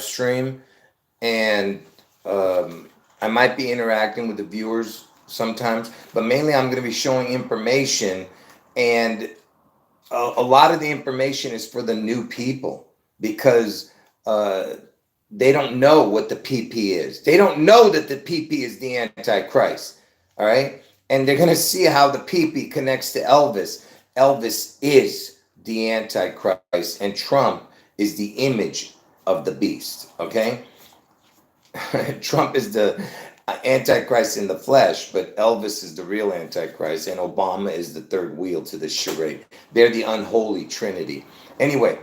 stream, and I might be interacting with the viewers sometimes, but mainly I'm going to be showing information, and a lot of the information is for the new people because uh, they don't know what the PP is. They don't know that the PP is the Antichrist. All right. And they're going to see how the PP connects to Elvis. Elvis is the Antichrist, and Trump is the image of the beast. Okay. Trump is the Antichrist in the flesh, but Elvis is the real Antichrist, and Obama is the third wheel to the charade. They're the unholy trinity. Anyway,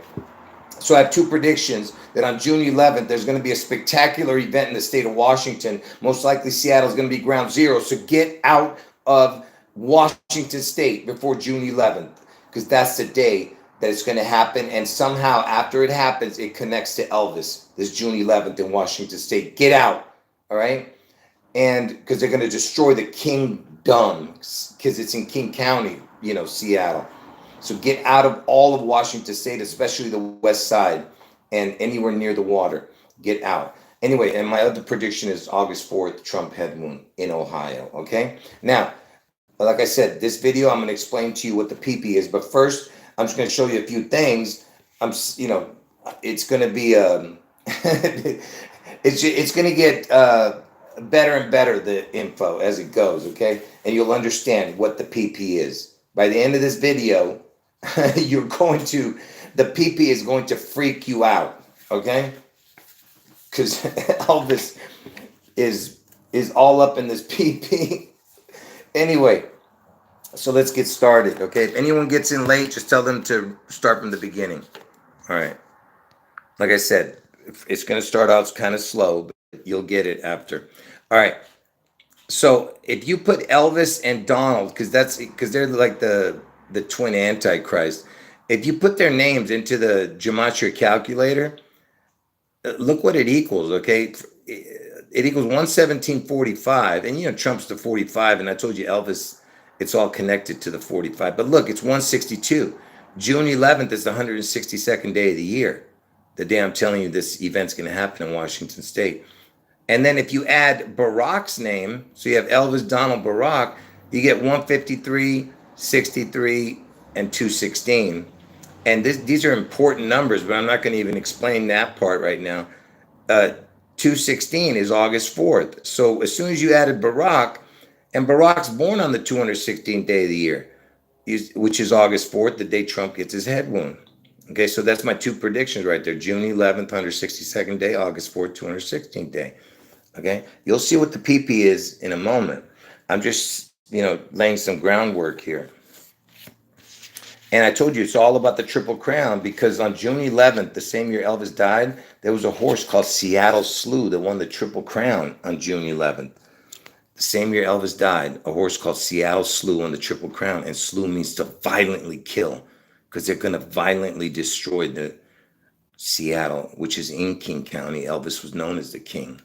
so I have two predictions that on June 11th, there's going to be a spectacular event in the state of Washington. Most likely Seattle is going to be ground zero. So get out of Washington State before June 11th, because that's the day that it's going to happen. And somehow after it happens, it connects to Elvis, this June 11th in Washington State. Get out, all right? And because they're going to destroy the kingdom, because it's in King County, Seattle. So get out of all of Washington State, especially the west side and anywhere near the water. Get out. Anyway, and my other prediction is August 4th, Trump head wound in Ohio. Okay? Now, like I said, this video, I'm going to explain to you what the PP is. But first, I'm just going to show you a few things. It's going to be, it's going to get better and better, the info, as it goes. Okay? And you'll understand what the PP is. By the end of this video, the PP is going to freak you out, okay? Because Elvis is all up in this PP. Anyway, so let's get started, okay? If anyone gets in late, just tell them to start from the beginning. All right. Like I said, it's going to start out kind of slow, but you'll get it after. All right. So if you put Elvis and Donald, because they're like the twin Antichrist. If you put their names into the Gematria calculator, look what it equals, okay? It equals 117.45, and Trump's the 45, and I told you Elvis, it's all connected to the 45. But look, it's 162. June 11th is the 162nd day of the year, the day I'm telling you this event's going to happen in Washington State. And then if you add Barack's name, so you have Elvis, Donald, Barack, you get 153, 63, and 216. And these are important numbers, but I'm not going to even explain that part right now. 216 is August 4th. So as soon as you added Barack, and Barack's born on the 216th day of the year, which is August 4th, the day Trump gets his head wound. Okay, so that's my two predictions right there. June 11th, 162nd day, August 4th, 216th day. Okay, you'll see what the PP is in a moment. I'm just, laying some groundwork here. And I told you it's all about the Triple Crown, because on June 11th, the same year Elvis died, there was a horse called Seattle Slew that won the Triple Crown on June 11th. The same year Elvis died, a horse called Seattle Slew won the Triple Crown, and slew means to violently kill, because they're going to violently destroy the Seattle, which is in King County. Elvis was known as the king.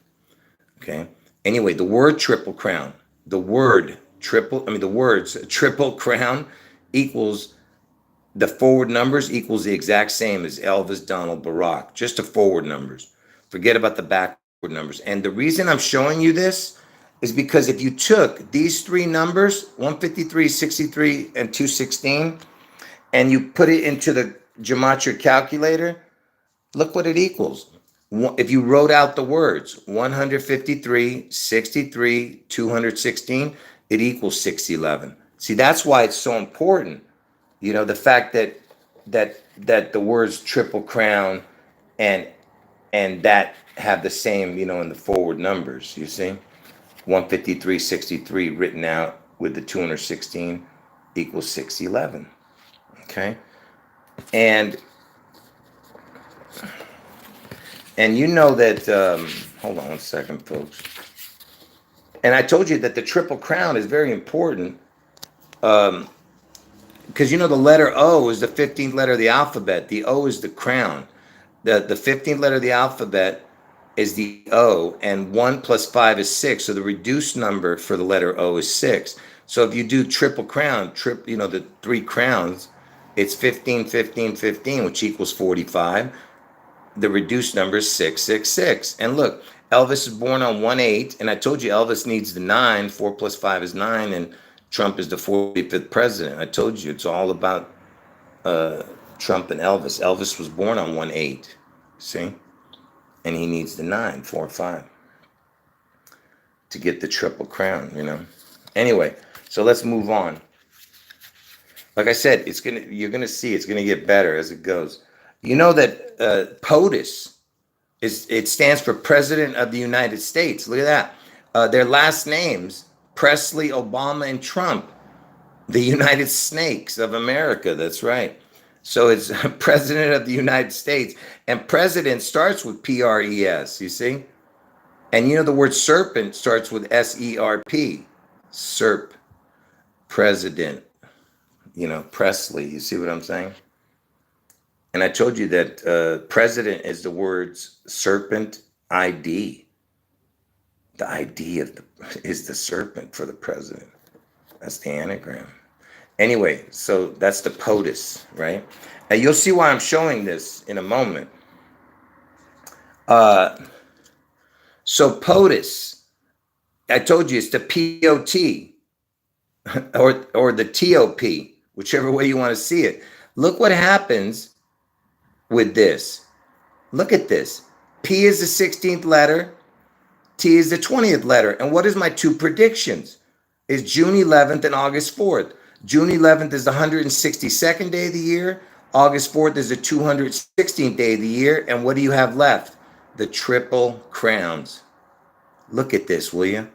Okay. Anyway, the word Triple Crown, the words Triple Crown equals the forward numbers equals the exact same as Elvis, Donald, Barack, just the forward numbers. Forget about the backward numbers. And the reason I'm showing you this is because if you took these three numbers, 153, 63, and 216, and you put it into the Gematria calculator, look what it equals. If you wrote out the words 153, 63, 216, it equals 611. See, that's why it's so important. The fact that the words Triple Crown and that have the same, in the forward numbers, you see? 153, 63 written out with the 216 equals 611. Okay? And you know that, hold on one second, folks. And I told you that the Triple Crown is very important, because the letter O is the 15th letter of the alphabet. The O is the crown. The 15th letter of the alphabet is the O, and 1 plus 5 is 6. So the reduced number for the letter O is 6. So if you do Triple Crown, the three crowns, it's 15, 15, 15, which equals 45. the reduced number is 666. And look, Elvis is born on 1/8, and I told you Elvis needs the 9. 4 plus 5 is 9, and Trump is the 45th president. I told you it's all about Trump and Elvis. Elvis was born on 1/8, see? And he needs the 9, 4, 5 to get the triple crown, you know? Anyway, so let's move on. Like I said, you're gonna see it's gonna get better as it goes. You know that POTUS it stands for President of the United States. Look at that. Their last names, Presley, Obama, and Trump. The United Snakes of America. That's right. So it's President of the United States, and President starts with PRES. You see, and you know the word serpent starts with SERP. Serp. President. You know, Presley. You see what I'm saying? And I told you that president is the words serpent ID. The ID is the serpent for the president. That's the anagram. Anyway, so that's the POTUS, right? And you'll see why I'm showing this in a moment. So POTUS, I told you it's the POT or the TOP, whichever way you want to see it. Look what happens with this. Look at this. P is the 16th letter. T is the 20th letter. And what is my two predictions? Is June 11th and August 4th. June 11th is the 162nd day of the year. August 4th is the 216th day of the year. And what do you have left? The triple crowns. Look at this, will you?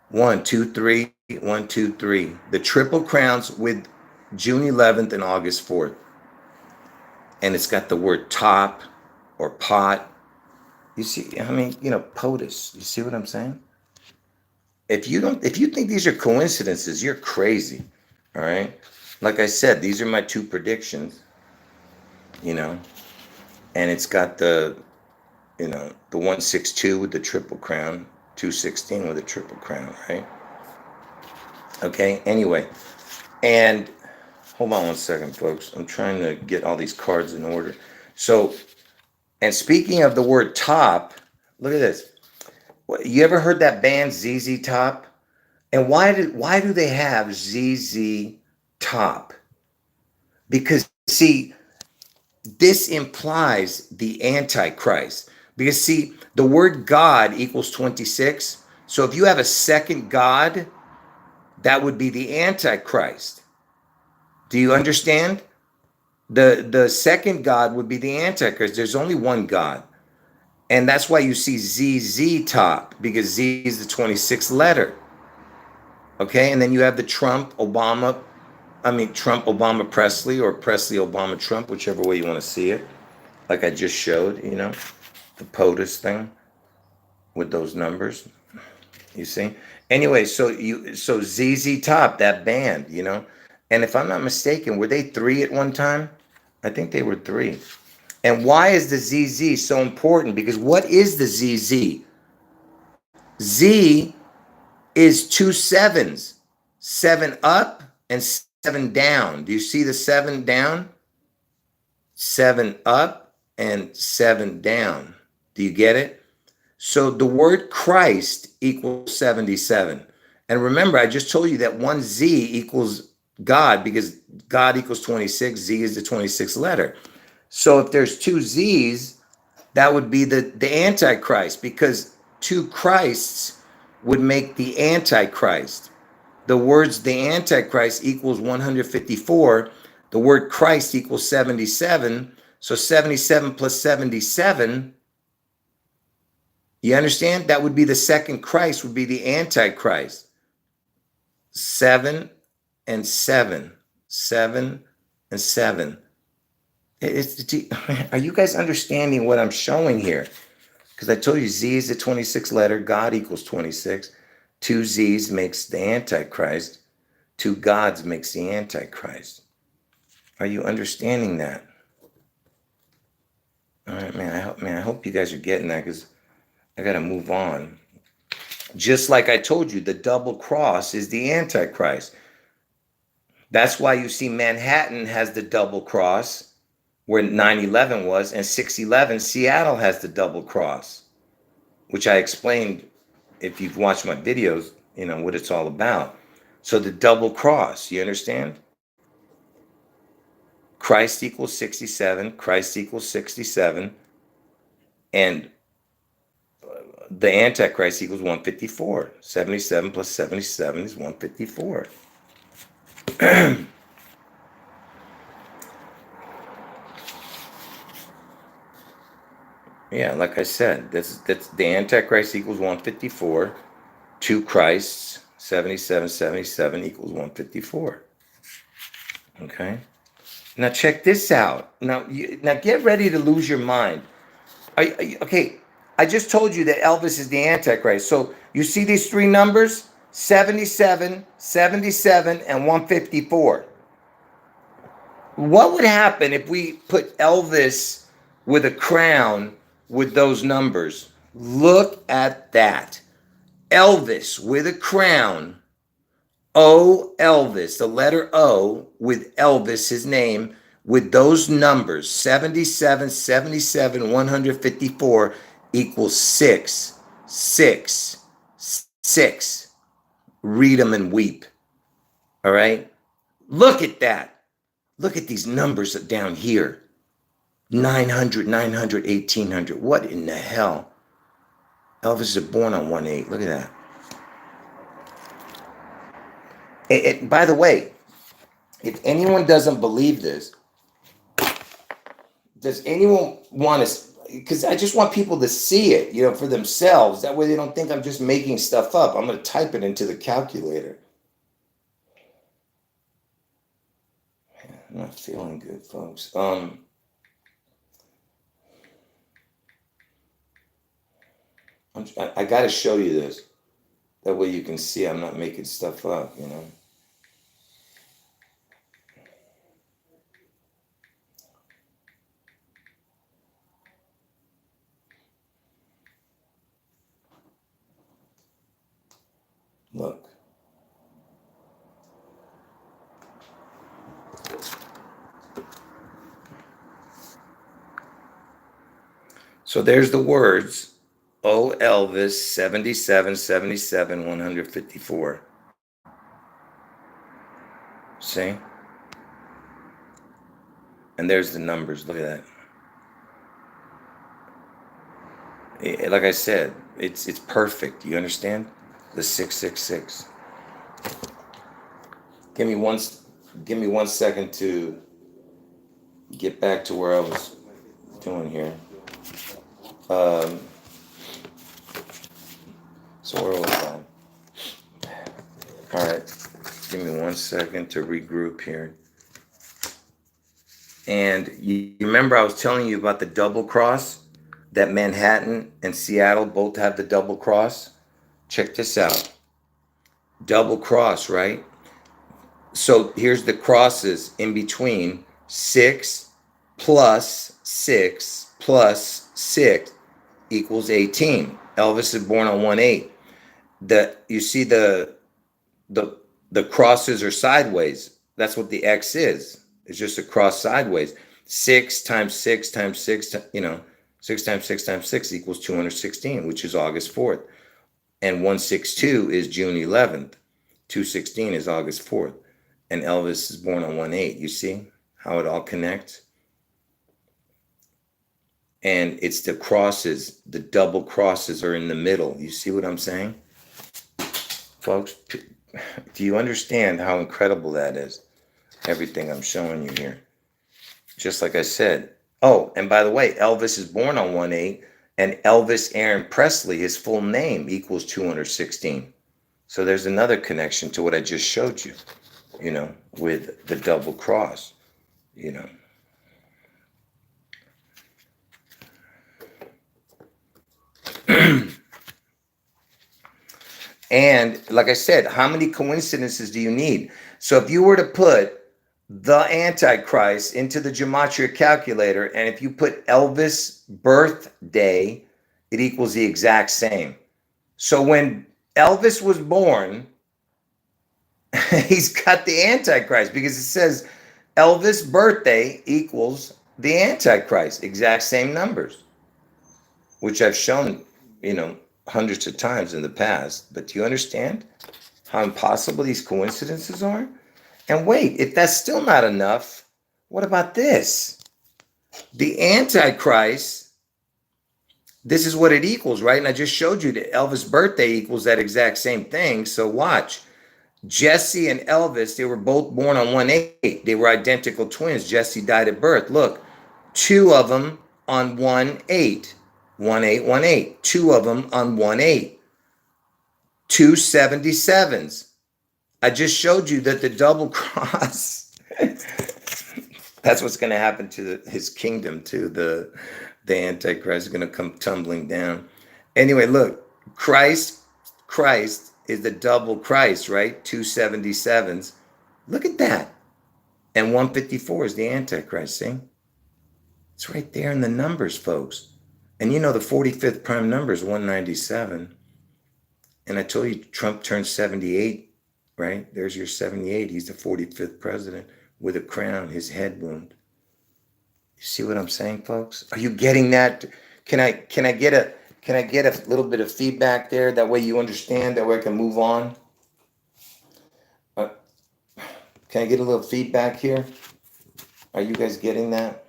1, 2, 3. 1, 2, 3. The triple crowns with June 11th and August 4th. And it's got the word top or pot. You see, I mean, you know, POTUS. You see what I'm saying? If you think these are coincidences, you're crazy. All right. Like I said, these are my two predictions, you know, and it's got the 162 with the triple crown, 216 with a triple crown, right? Okay. Anyway, and hold on one second, folks. I'm trying to get all these cards in order. So, and speaking of the word top, look at this. You ever heard that band ZZ Top? And why do they have ZZ Top? Because see, this implies the Antichrist. Because see, the word God equals 26. So if you have a second God, that would be the Antichrist. Do you understand? The second God would be the Antichrist. There's only one God. And that's why you see ZZ Top, because Z is the 26th letter. Okay, and then you have the Trump, Obama, Presley, or Presley, Obama, Trump, whichever way you want to see it. Like I just showed, you know, the POTUS thing with those numbers. You see? Anyway, so ZZ Top, that band, you know, and if I'm not mistaken, were they 3 at one time? I think they were 3. And why is the ZZ so important? Because what is the ZZ? Z is 2 sevens, 7 up and 7 down. Do you see the 7 down? 7 up and 7 down. Do you get it? So the word Christ equals 77. And remember, I just told you that one Z equals God, because God equals 26. Z is the 26th letter. So if there's 2 Z's, that would be the Antichrist, because 2 Christs would make the Antichrist. The words the Antichrist equals 154. The word Christ equals 77. So 77 plus 77, you understand? That would be the second Christ, would be the Antichrist. 7 and 7. 7 and 7. Are you guys understanding what I'm showing here? Because I told you Z is the 26th letter. God equals 26. 2 Z's makes the Antichrist. 2 gods makes the Antichrist. Are you understanding that? All right, man. I hope you guys are getting that, because I got to move on. Just like I told you, the double cross is the Antichrist. That's why you see Manhattan has the double cross. where 9/11 was, and 6/11, Seattle has the double cross, which I explained if you've watched my videos, you know what it's all about. So the double cross, you understand? Christ equals 67, Christ equals 67, and the Antichrist equals 154. 77 plus 77 is 154. Yeah, like I said, that's the Antichrist equals 154. Two Christs, 77, 77 equals 154. Okay. Now check this out. Now get ready to lose your mind. Okay, I just told you that Elvis is the Antichrist. So you see these three numbers? 77, 77, and 154. What would happen if we put Elvis with a crown with those numbers? Look at that. Elvis with a crown. O Elvis, the letter O with Elvis, his name, with those numbers, 77, 77, 154 equals 6, 6, 6. Read them and weep. All right? Look at that. Look at these numbers down here. 900, 900, 1800. What in the hell? Elvis is born on 1/8. Look at that. By the way, if anyone doesn't believe this, does anyone want to? Because I just want people to see it, you know, for themselves. That way they don't think I'm just making stuff up. I'm going to type it into the calculator. Man, I'm not feeling good, folks. I got to show you this. That way you can see I'm not making stuff up, you know. Look. So there's the words. O Elvis 77, 77, 154. See? And there's the numbers. Look at that. Like I said, it's perfect. You understand? The 666. Give me one second to get back to where I was doing here. So where was I? All right, give me 1 second to regroup here. And you remember I was telling you about the double cross, that Manhattan and Seattle both have the double cross? Check this out. Double cross, right? So here's the crosses in between. 6 plus 6 plus 6 equals 18. Elvis is born on 1/8. You see the crosses are sideways. That's what the X is. It's just a cross sideways. 6 times 6 times 6, you know, 6 times 6 times 6 equals 216, which is August 4th. And 162 is June 11th. 216 is August 4th. And Elvis is born on 1/8. You see how it all connects? And it's the crosses, the double crosses are in the middle. You see what I'm saying? Folks, do you understand how incredible that is? Everything I'm showing you here. Just like I said. Oh, and by the way, Elvis is born on 1/8, and Elvis Aaron Presley, his full name, equals 216. So there's another connection to what I just showed you, you know, with the double cross, you know. And like I said, how many coincidences do you need? So if you were to put the Antichrist into the Gematria calculator, and if you put Elvis' birthday, it equals the exact same. So when Elvis was born, he's got the Antichrist, because it says Elvis' birthday equals The Antichrist, exact same numbers, which I've shown, hundreds of times in the past. But do you understand how impossible these coincidences are? And wait, if that's still not enough, what about this? The Antichrist, this is what it equals, right? And I just showed you that Elvis' birthday equals that exact same thing. So watch. Jesse and Elvis, they were both born on 1/8. They were identical twins. Jesse died at birth. Look, two of them on 1/8. 1/8, 1/8. Two of them on 1/8. 277s. I just showed you that the double cross, that's what's going to happen to his kingdom, to the Antichrist is going to come tumbling down. Anyway, look, Christ is the double Christ, right? 277s. Look at that. And 154 is the Antichrist, see? It's right there in the numbers, folks. And the 45th prime number is 197. And I told you Trump turned 78, right? There's your 78. He's the 45th president with a crown, his head wound. You see what I'm saying, folks? Are you getting that? Can I get a little bit of feedback there? That way you understand. That way I can move on. Can I get a little feedback here? Are you guys getting that?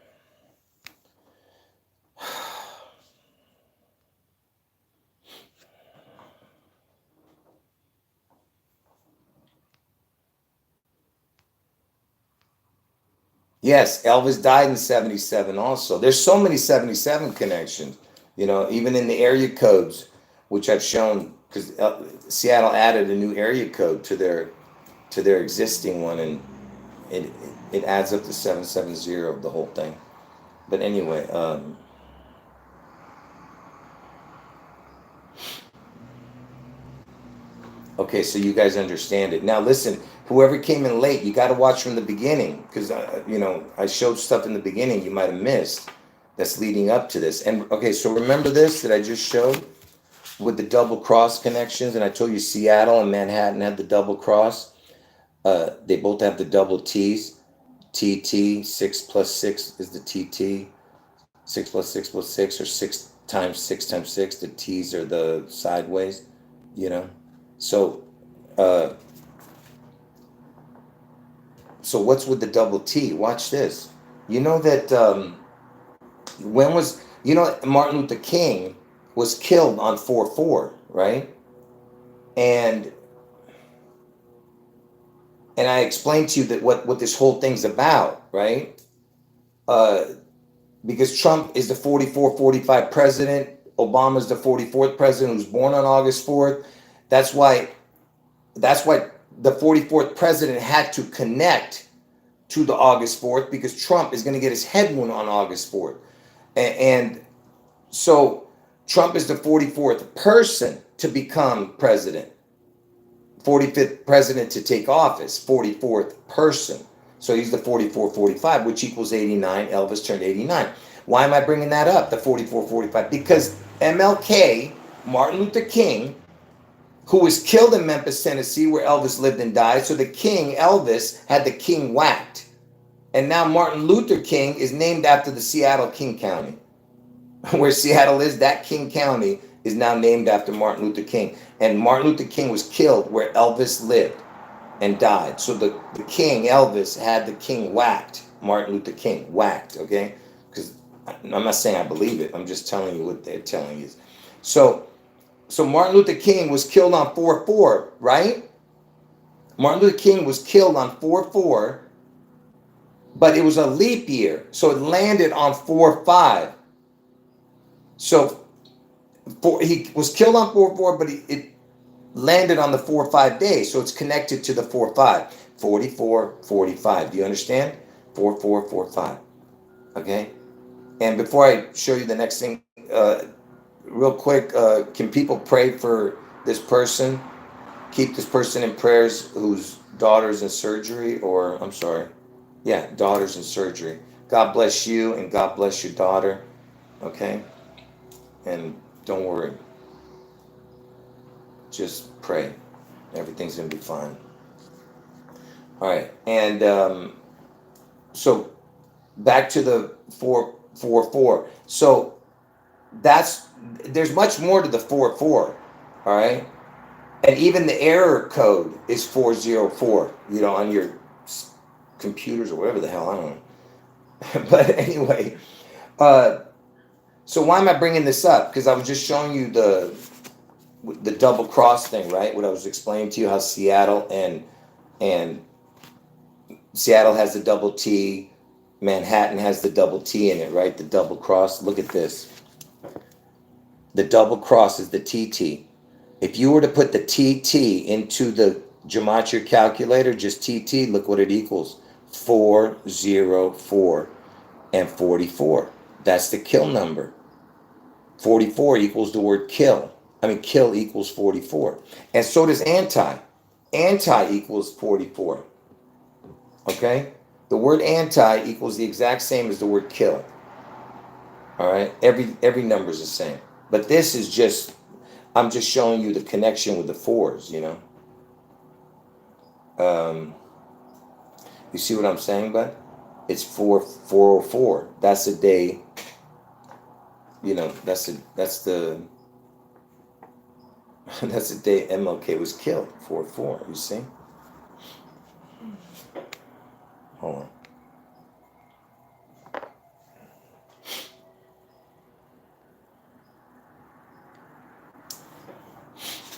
Yes, Elvis died in 77 also. There's so many 77 connections, even in the area codes, which I've shown, because Seattle added a new area code to their existing one, and it adds up to 770 of the whole thing. But anyway, okay, so you guys understand it. Now listen, whoever came in late, you got to watch from the beginning, because I showed stuff in the beginning you might have missed that's leading up to this. And okay, so remember this that I just showed with the double cross connections, and I told you Seattle and Manhattan had the double cross. They both have the double T's. TT, 6 plus 6 is the TT. 6 plus 6 plus 6, or 6 times 6 times 6. The T's are the sideways, So, so what's with the double T? Watch this. You know that Martin Luther King was killed on 4/4, right? And I explained to you that what this whole thing's about, right? Because Trump is the 44-45 president, Obama's the 44th president who's born on August 4th. That's why the 44th president had to connect to the August 4th, because Trump is going to get his head wound on August 4th. And so Trump is the 44th person to become president, 45th president to take office, 44th person. So he's the 44-45, which equals 89. Elvis turned 89. Why am I bringing that up, the 44-45? Because MLK, Martin Luther King, who was killed in Memphis, Tennessee, where Elvis lived and died. So the king, Elvis, had the king whacked. And now Martin Luther King is named after the Seattle King County. Where Seattle is, that King County is now named after Martin Luther King. And Martin Luther King was killed where Elvis lived and died. So the king, Elvis, had the king whacked. Martin Luther King whacked, okay? Because I'm not saying I believe it. I'm just telling you what they're telling you. So Martin Luther King was killed on 4/4, right? Martin Luther King was killed on 4/4, but it was a leap year. So it landed on 4/5. So he was killed on 4/4, but it landed on the 4/5 day. So it's connected to the 4/5. 44-45. Do you understand? 44-45. Okay? And before I show you the next thing, real quick, can people pray for this person? Keep this person in prayers whose daughter's in surgery, or I'm sorry. Yeah, daughter's in surgery. God bless you and God bless your daughter. Okay? And don't worry. Just pray. Everything's going to be fine. All right. And so back to the 444. So there's much more to the 44. All right. And even the error code is 404, on your computers or whatever the hell, I don't know. But anyway, so why am I bringing this up? Because I was just showing you the double cross thing, right? What I was explaining to you, how and Seattle has the double T, Manhattan has the double T in it, right? The double cross. Look at this. The double cross is the TT. If you were to put the TT into the Gematria calculator, just TT, look what it equals. 404 and 44. That's the kill number. 44 equals the word kill. Kill equals 44. And so does anti. Anti equals 44. Okay? The word anti equals the exact same as the word kill. All right? Every number is the same. But this is just, I'm just showing you the connection with the fours, You see what I'm saying, bud? It's 404. That's the day, that's the that's the day MLK was killed. 4-4. You see? Hold on.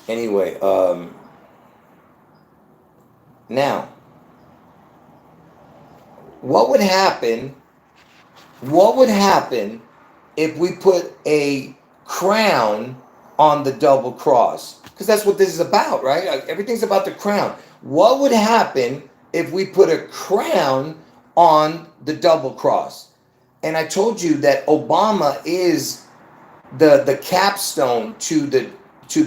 Anyway, now, what would happen if we put a crown on the double cross? Because that's what this is about, right? Everything's about the crown. What would happen if we put a crown on the double cross? And I told you that Obama is the capstone to the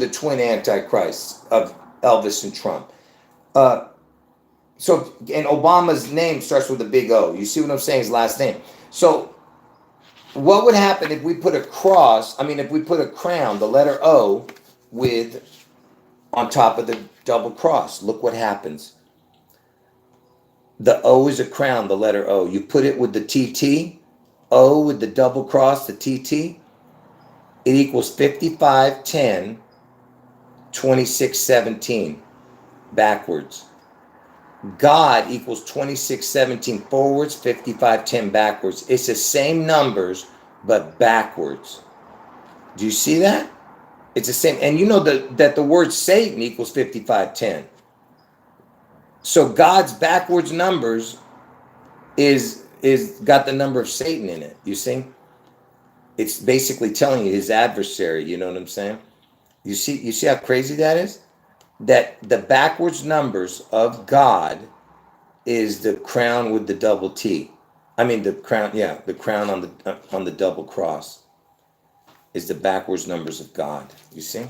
twin antichrists of Elvis and Trump. And Obama's name starts with a big O. You see what I'm saying? His last name. So what would happen if we put a crown, the letter O, on top of the double cross? Look what happens. The O is a crown, the letter O. You put it with the TT, O with the double cross, the TT, it equals 5510, 2617, backwards. God equals 2617 forwards, 5510 backwards. It's the same numbers, but backwards. Do you see that? It's the same. And you know that the word Satan equals 5510. So God's backwards numbers is got the number of Satan in it. You see? It's basically telling you his adversary. You know what I'm saying? You see how crazy that is? That the backwards numbers of God is the crown with the double T. The crown on the double cross is the backwards numbers of God. You see?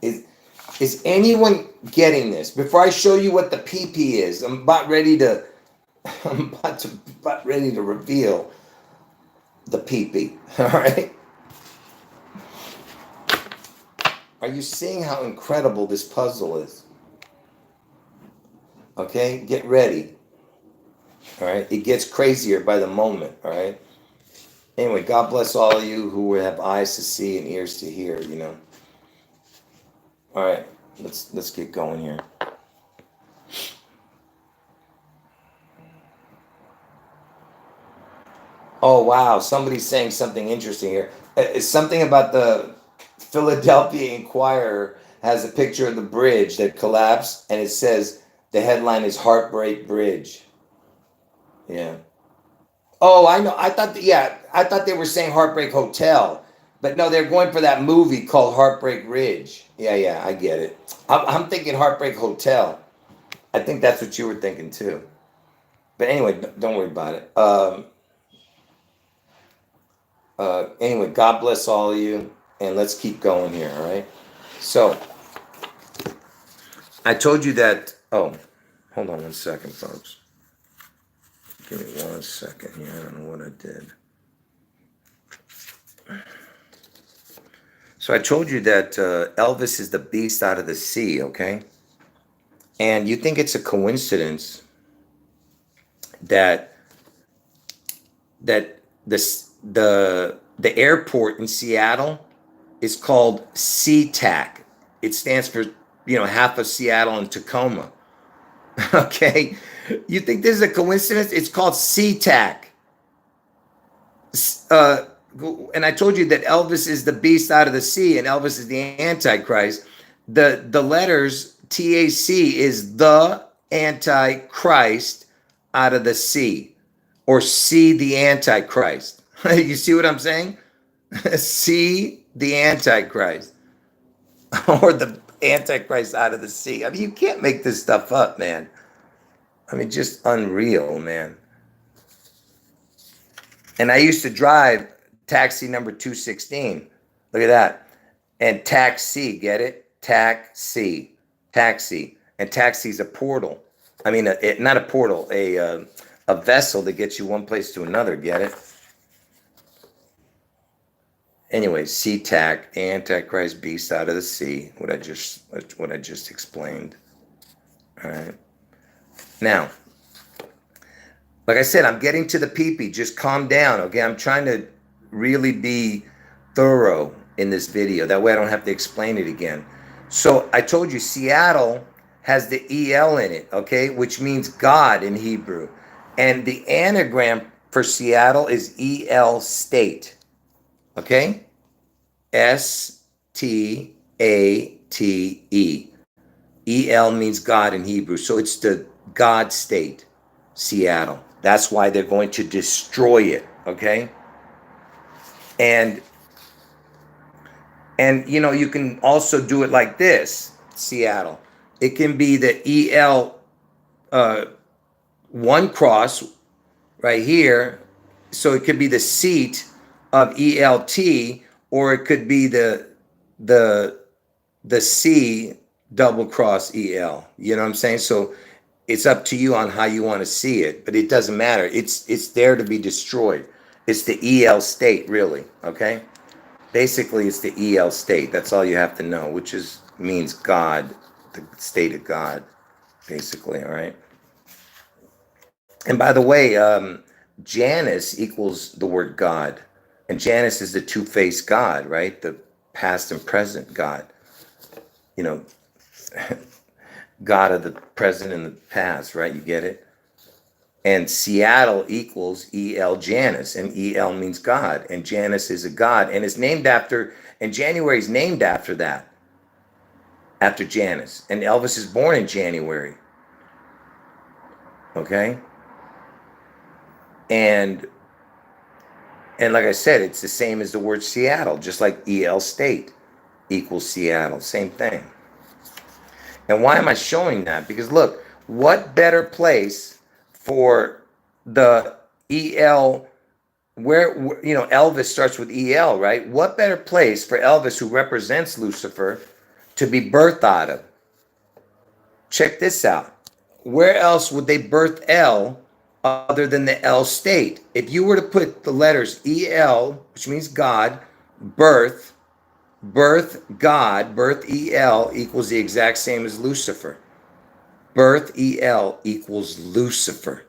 Is anyone getting this? Before I show you what the PP is, I'm about ready to reveal the PP. All right? Are you seeing how incredible this puzzle is? Okay, get ready. All right, it gets crazier by the moment. All right. Anyway, God bless all of you who have eyes to see and ears to hear. All right, let's get going here. Oh wow, somebody's saying something interesting here. It's something about the Philadelphia Inquirer has a picture of the bridge that collapsed, and it says the headline is Heartbreak Bridge. Yeah. Oh, I know. I thought they were saying Heartbreak Hotel, but no, they're going for that movie called Heartbreak Ridge. Yeah, I get it. I'm thinking Heartbreak Hotel. I think that's what you were thinking too. But anyway, don't worry about it. Anyway, God bless all of you, and let's keep going here, all right? So, I told you that, hold on 1 second, folks. Give me 1 second here, I don't know what I did. So I told you that Elvis is the beast out of the sea, okay? And you think it's a coincidence that that the airport in Seattle is called SeaTac. It stands for, half of Seattle and Tacoma. Okay, you think this is a coincidence? It's called SeaTac. Uh, and I told you that Elvis is the beast out of the sea, and Elvis is the Antichrist. The letters TAC is the Antichrist out of the sea, or see the Antichrist. You see what I'm saying? See the Antichrist, or the Antichrist out of the sea. I mean, you can't make this stuff up, man. I mean, just unreal, man. And I used to drive taxi number 216. Look at that. And taxi, get it? Taxi. And taxi's a portal. I mean, not a portal, a vessel that gets you one place to another, get it? Anyway, SeaTac, Antichrist, beast out of the sea, what I just explained. All right. Now, like I said, I'm getting to the PP. Just calm down, okay? I'm trying to really be thorough in this video. That way I don't have to explain it again. So I told you Seattle has the EL in it, okay? Which means God in Hebrew. And the anagram for Seattle is EL state, okay? STATE. EL means God in Hebrew. So it's the God state, Seattle. That's why they're going to destroy it, okay? And you can also do it like this, Seattle. It can be the EL one cross right here. So it could be the seat of ELT, or it could be the C double cross EL. You know what I'm saying? So it's up to you on how you want to see it, but it doesn't matter. It's there to be destroyed. It's the EL state, really, okay? Basically, it's the EL state. That's all you have to know, which means God, the state of God, basically, all right? And by the way, Janus equals the word God. And Janus is the two-faced God, right? The past and present God. God of the present and the past, right? You get it? And Seattle equals EL Janus, and EL means God, and Janus is a god, and it's named after, and January is named after that, after Janus. And Elvis is born in January. Okay? And like I said, it's the same as the word Seattle, just like EL state equals Seattle, same thing. And why am I showing that? Because look, what better place for the EL, where Elvis starts with EL, right? What better place for Elvis, who represents Lucifer, to be birthed out of? Check this out. Where else would they birth L other than the L state? If you were to put the letters EL, which means God, birth God, birth EL equals the exact same as Lucifer. Birth EL equals Lucifer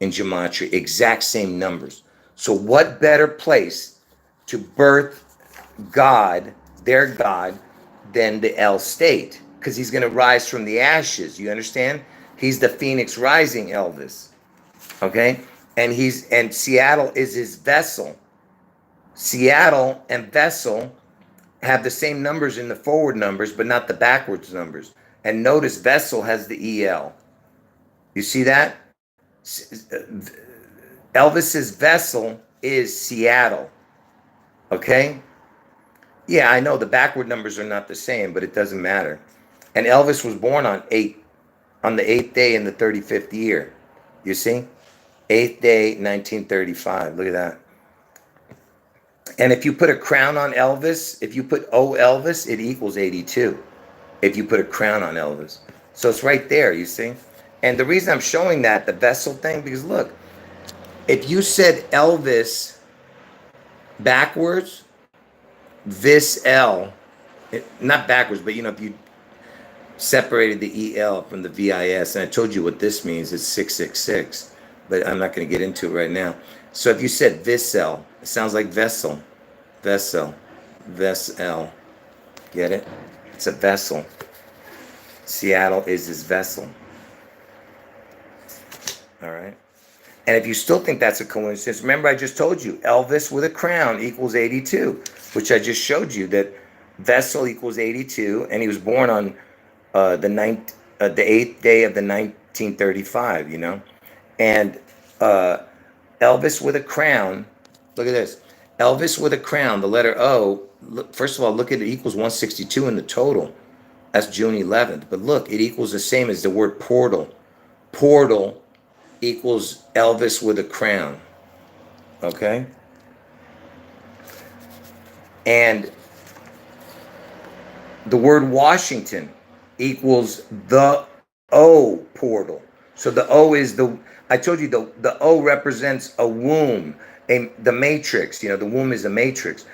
in Gematria, exact same numbers. So what better place to birth God, their God, than the L state? Because he's going to rise from the ashes. You understand? He's the phoenix rising, Elvis. Okay? And Seattle is his vessel. Seattle and vessel have the same numbers in the forward numbers, but not the backwards numbers. And notice vessel has the EL. You see that? Elvis's vessel is Seattle. Okay? Yeah, I know the backward numbers are not the same, but it doesn't matter. And Elvis was born on the 8th day in the 35th year. You see? 8th day, 1935. Look at that. And if you put a crown on Elvis, if you put O Elvis, it equals 82. If you put a crown on Elvis. So it's right there, you see? And the reason I'm showing that, the vessel thing, because look, if you said Elvis backwards, this L, not backwards, but if you separated the EL from the VIS, and I told you what this means, it's 666, but I'm not going to get into it right now. So if you said vessel, it sounds like vessel, vessel, vessel. Get it? It's a vessel. Seattle is his vessel. All right. And if you still think that's a coincidence, remember I just told you Elvis with a crown equals 82, which I just showed you that vessel equals 82, and he was born on the 8th day of the 1935. You know, and Elvis with a crown. Look at this. Elvis with a crown. The letter O. Look, first of all, look at it equals 162 in the total. That's June 11th. But look, it equals the same as the word portal. Portal equals Elvis with a crown. Okay? And the word Washington equals the O portal. So the O is I told you the O represents a womb, the matrix. You know, the womb is a matrix.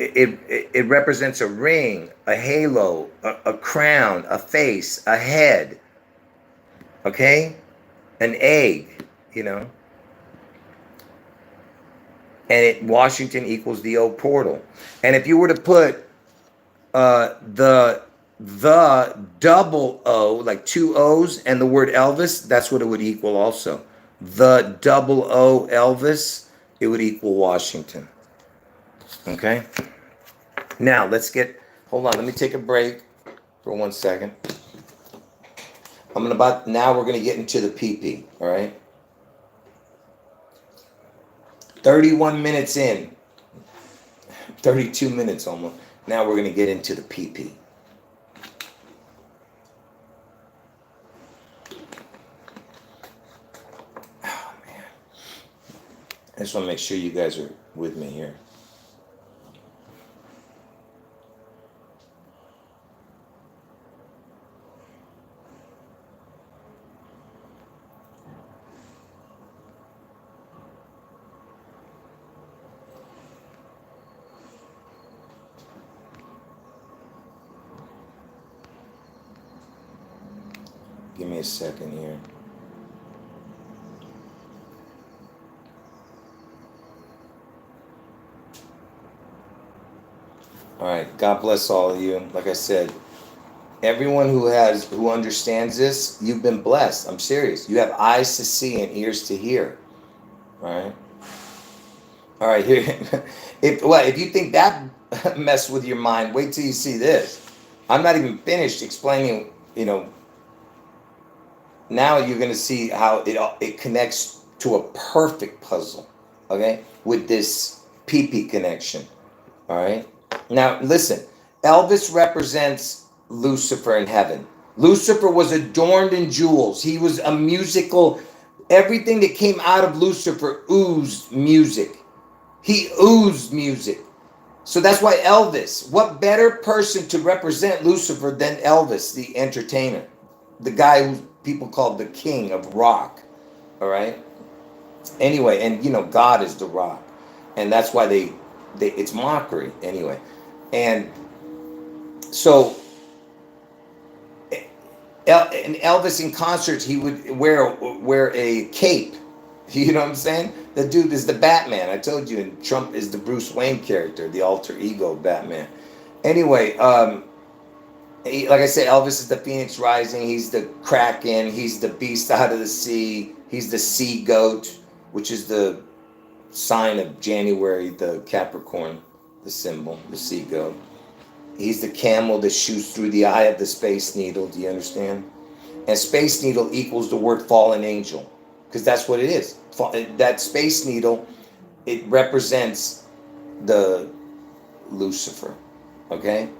It represents a ring, a halo, a crown, a face, a head. Okay? An egg, you know? And Washington equals the O portal. And if you were to put the double O, like two O's, and the word Elvis, that's what it would equal also. The double O Elvis, it would equal Washington. Okay? Now, hold on, let me take a break for 1 second. Now we're going to get into the PP, all right? 31 minutes in, 32 minutes almost. Now we're going to get into the PP. Oh, man. I just want to make sure you guys are with me here. Give me a second here. All right, God bless all of you. Like I said, everyone who understands this, you've been blessed. I'm serious. You have eyes to see and ears to hear. All right. Here. If you think that messed with your mind, wait till you see this. I'm not even finished explaining. You know. Now you're going to see how it connects to a perfect puzzle, okay, with this PP connection, all right? Now, listen, Elvis represents Lucifer in heaven. Lucifer was adorned in jewels. He was a musical, everything that came out of Lucifer oozed music. He oozed music. So that's why Elvis, what better person to represent Lucifer than Elvis, the entertainer, the guy who people called the king of rock, all right? Anyway, and you know, God is the rock. And that's why it's mockery anyway. And so, and Elvis in concerts, he would wear a cape. You know what I'm saying? The dude is the Batman. I told you, and Trump is the Bruce Wayne character, the alter ego Batman. Anyway, like I said, Elvis is the Phoenix Rising. He's the Kraken. He's the beast out of the sea. He's the sea goat, which is the sign of January, the Capricorn, the symbol, the sea goat. He's the camel that shoots through the eye of the Space Needle. Do you understand? And Space Needle equals the word fallen angel, because that's what it is. That Space Needle, it represents the Lucifer, okay?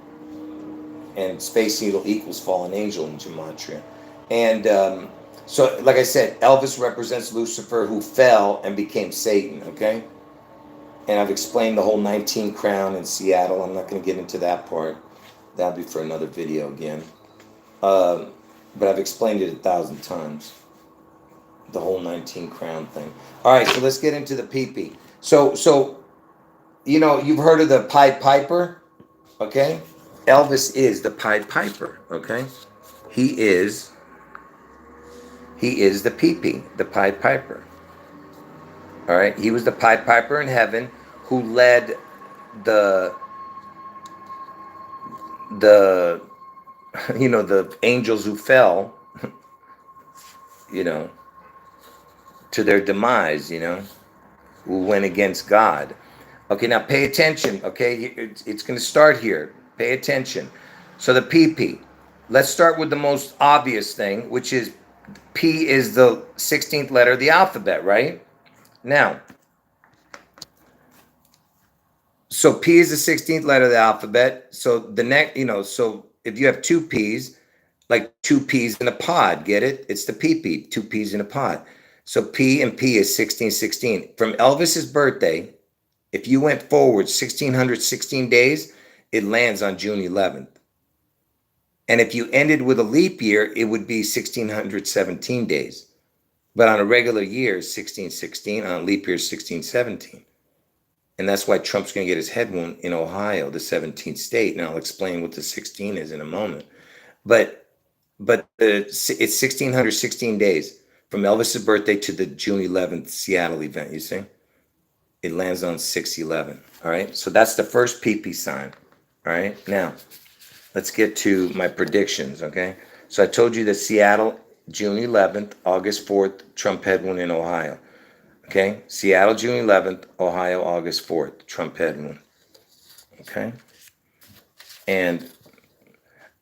And Space Needle equals fallen angel in Gematria. And so, like I said, Elvis represents Lucifer, who fell and became Satan, okay? And I've explained the whole 19 crown in Seattle. I'm not going to get into that part. That'll be for another video again. But I've explained it 1,000 times. The whole 19 crown thing. All right, so let's get into the PP. So you know, you've heard of the Pied Piper, okay? Elvis is the Pied Piper, okay? He is the PP, the Pied Piper. All right. He was the Pied Piper in heaven who led the the the angels who fell, you know, to their demise, who went against God. Okay, now pay attention. Okay, it's going to start here. Pay attention. So the PP. Let's start with the most obvious thing, which is P is the 16th letter of the alphabet, right? Now, so P is the 16th letter of the alphabet. So the next, so if you have two P's, like two peas in a pod, get it? It's the PP, two peas in a pod. So P and P is 1616. From Elvis's birthday, if you went forward 1616 days, it lands on June 11th. And if you ended with a leap year, it would be 1617 days. But on a regular year, 1616. On a leap year, 1617. And that's why Trump's going to get his head wound in Ohio, the 17th state. And I'll explain what the 16 is in a moment. But it's 1616 days from Elvis's birthday to the June 11th Seattle event, you see? It lands on 6/11, all right? So that's the first PP sign, all right? Now, let's get to my predictions, okay? So I told you that Seattle, June 11th, August 4th, Trump head wound in Ohio, okay? Seattle, June 11th, Ohio, August 4th, Trump head wound, okay? And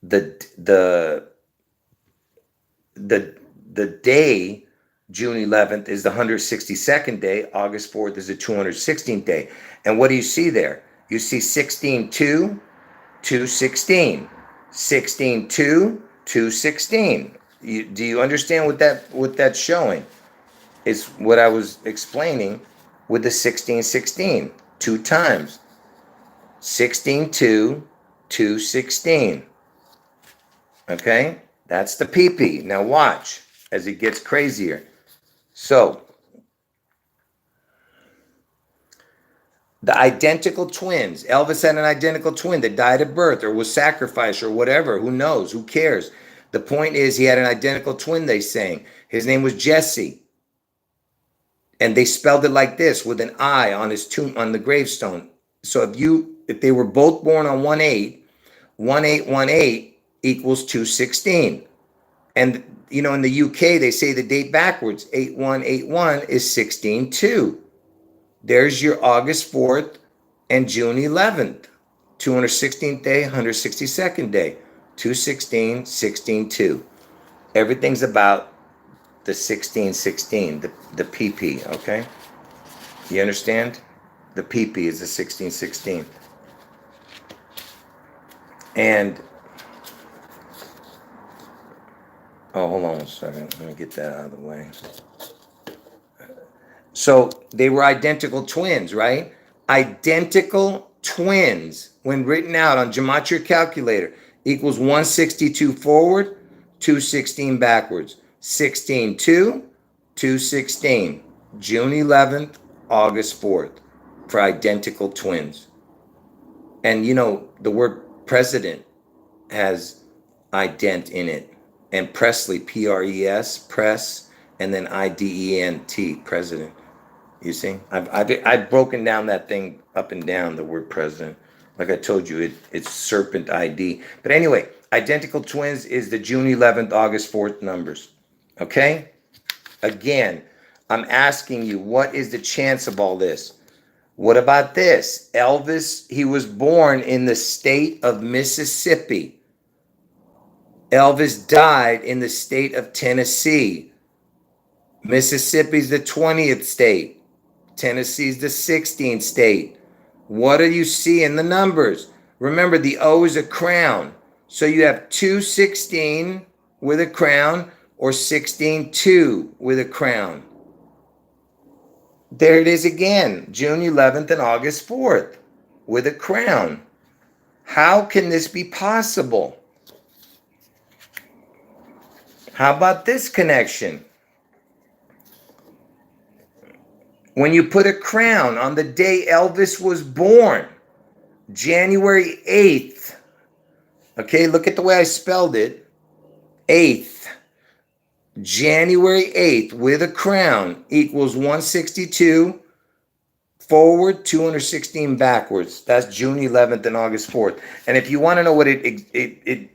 the day, June 11th, is the 162nd day. August 4th is the 216th day. And what do you see there? You see 16-2, 216. 16-2, 216. Do you understand what that's showing? It's what I was explaining with the 1616. Two times. 16-2, 216. Okay? That's the PP. Now watch as it gets crazier. So, the identical twins. Elvis had an identical twin that died at birth or was sacrificed or whatever. Who knows? Who cares? The point is he had an identical twin, they saying. His name was Jesse. And they spelled it like this with an I on his tomb, on the gravestone. So if they were both born on 1/8, 1818 equals 216. And, in the UK, they say the date backwards. 8181 is 16-2. There's your August 4th and June 11th. 216th day, 162nd day. 216, 16-2. Everything's about the 1616, the PP, okay? You understand? The PP is the 1616. And hold on a second. Let me get that out of the way. So they were identical twins, right? Identical twins, when written out on Gematria calculator, equals 162 forward, 216 backwards. 16-2, 216. June 11th, August 4th, for identical twins. And the word president has ident in it. And Presley, P-R-E-S, press, and then I-D-E-N-T, president. You see, I've broken down that thing up and down, the word president. Like I told you, it's serpent ID. But anyway, identical twins is the June 11th, August 4th numbers. Okay? Again, I'm asking you, what is the chance of all this? What about this? Elvis, he was born in the state of Mississippi. Elvis died in the state of Tennessee. Mississippi's the 20th state. Tennessee's the 16th state. What do you see in the numbers? Remember, the O is a crown. So you have 216 with a crown or 16-2 with a crown. There it is again, June 11th and August 4th with a crown. How can this be possible? How about this connection? When you put a crown on the day Elvis was born, January 8th, okay, look at the way I spelled it, 8th, January 8th with a crown equals 162 forward, 216 backwards. That's June 11th and August 4th. And if you want to know what it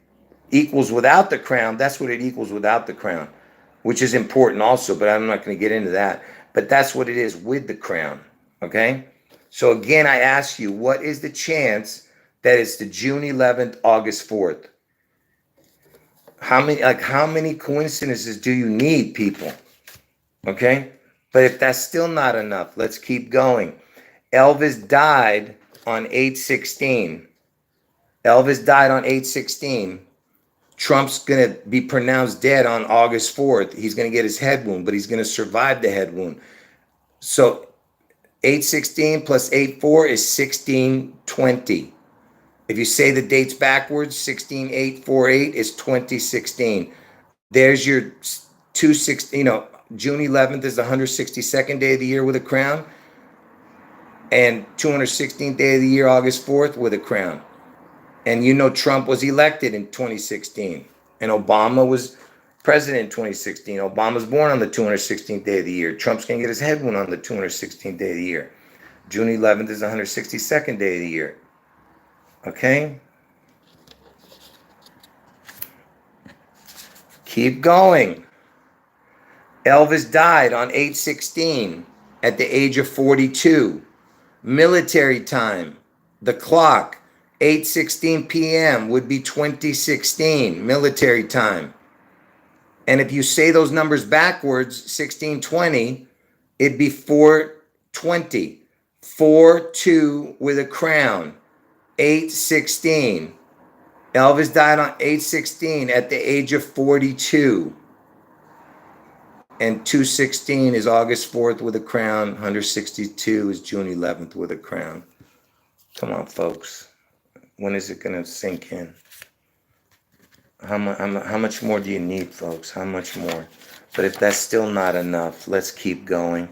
equals without the crown, that's what it equals without the crown, which is important also, but I'm not going to get into that. But that's what it is with the crown, okay? So again, I ask you, what is the chance that it's the June 11th, August 4th? How many coincidences do you need, people? Okay? But if that's still not enough, let's keep going. Elvis died on 8/16. Elvis died on 8/16. Trump's going to be pronounced dead on August 4th. He's going to get his head wound, but he's going to survive the head wound. So 8/16 plus 8/4 is 16/20. If you say the dates backwards, 16/8/48 is 2016. There's your 216, June 11th is the 162nd day of the year with a crown, and 216th day of the year, August 4th, with a crown. And Trump was elected in 2016, and Obama was president in 2016. Obama's born on the 216th day of the year. Trump's going to get his head wound on the 216th day of the year. June 11th is the 162nd day of the year. Okay? Keep going. Elvis died on 8/16 at the age of 42. Military time, the clock, 8:16 p.m. would be 2016, military time. And if you say those numbers backwards, 1620, it'd be 420. 4-2 with a crown, 8/16. Elvis died on 8/16 at the age of 42. And 216 is August 4th with a crown. 162 is June 11th with a crown. Come on, folks. When is it going to sink in? How much more do you need, folks? How much more? But if that's still not enough, let's keep going.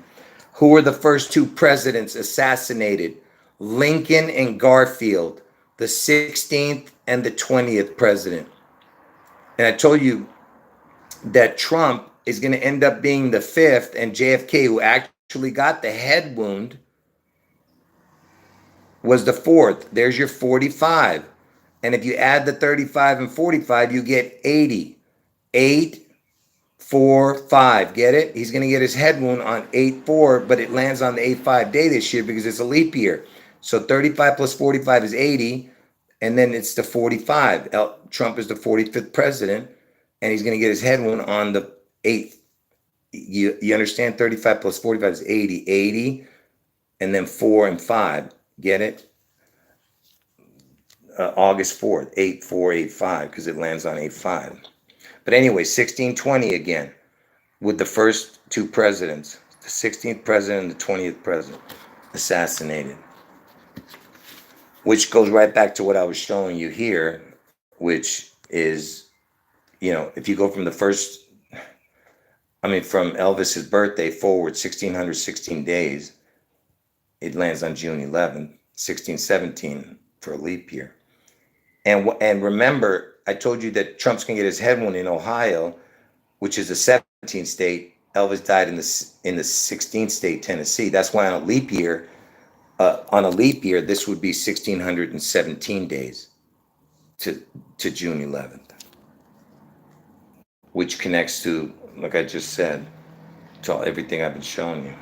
Who were the first two presidents assassinated? Lincoln and Garfield, the 16th and the 20th president. And I told you that Trump is going to end up being the 5th, and JFK, who actually got the head wound, was the 4th. There's your 45. And if you add the 35 and 45, you get 80. 8, 4, 5. Get it? He's going to get his head wound on 8/4, but it lands on the 8/5 day this year because it's a leap year. So 35 plus 45 is 80, and then it's the 45. Trump is the 45th president, and he's going to get his head wound on the 8th. You understand? 35 plus 45 is 80. 80, and then 4 and 5. Get it? August 4th, 8/4/8/5, because it lands on 8/5. But anyway, 1620 again, with the first two presidents, the 16th president and the 20th president, assassinated. Which goes right back to what I was showing you here, which is, if you go from from Elvis's birthday forward 1616 days, it lands on June 11th, 1617 for a leap year. And remember, I told you that Trump's going to get his head wound in Ohio, which is the 17th state. Elvis died in the 16th state, Tennessee. That's why on a leap year, this would be 1617 days to June 11th, which connects to, like I just said, to everything I've been showing you.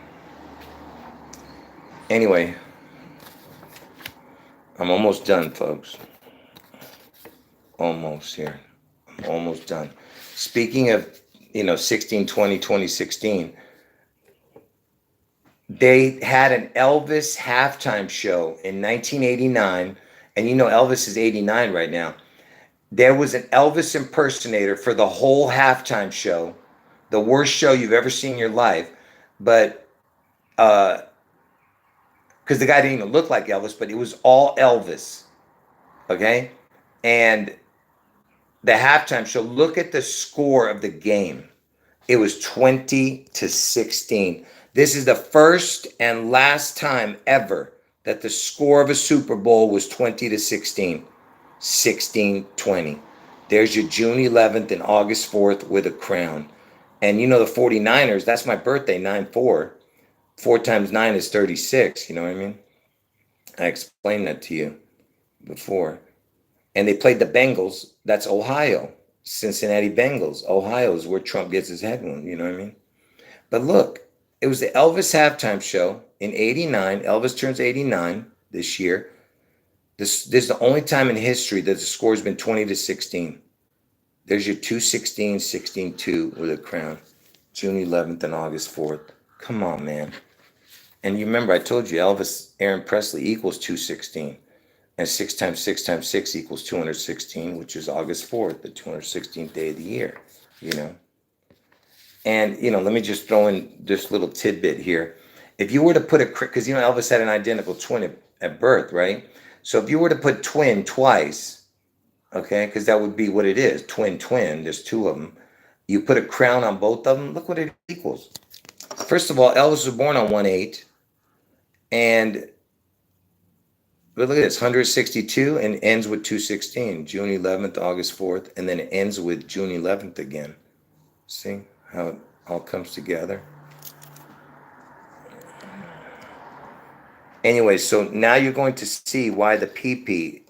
Anyway, I'm almost done, folks. Almost here. I'm almost done. Speaking of, 1620, 2016, they had an Elvis halftime show in 1989. And Elvis is 89 right now. There was an Elvis impersonator for the whole halftime show. The worst show you've ever seen in your life. But, because the guy didn't even look like Elvis, but it was all Elvis. Okay? And the halftime show, look at the score of the game. It was 20-16. This is the first and last time ever that the score of a Super Bowl was 20-16. 16-20. There's your June 11th and August 4th with a crown. And you know the 49ers, that's my birthday, 9-4. 4 times 9 is 36, you know what I mean? I explained that to you before. And they played the Bengals, that's Ohio. Cincinnati Bengals. Ohio is where Trump gets his head wound, you know what I mean? But look, it was the Elvis halftime show in 89. Elvis turns 89 this year. This is the only time in history that the score has been 20-16. There's your 2-16, 16-2 with a crown. June 11th and August 4th. Come on, man. And you remember I told you Elvis Aaron Presley equals 216. And 6 times 6 times 6 equals 216, which is August 4th, the 216th day of the year, you know. And, you know, let me just throw in this little tidbit here. If you were to put because, you know, Elvis had an identical twin at birth, right? So if you were to put twin twice, okay, because that would be what it is, twin, there's two of them. You put a crown on both of them, look what it equals. First of all, Elvis was born on 1/8, and but look at this, 162 and ends with 216, June 11th, August 4th, and then it ends with June 11th again. See how it all comes together? Anyway, so now you're going to see why the PP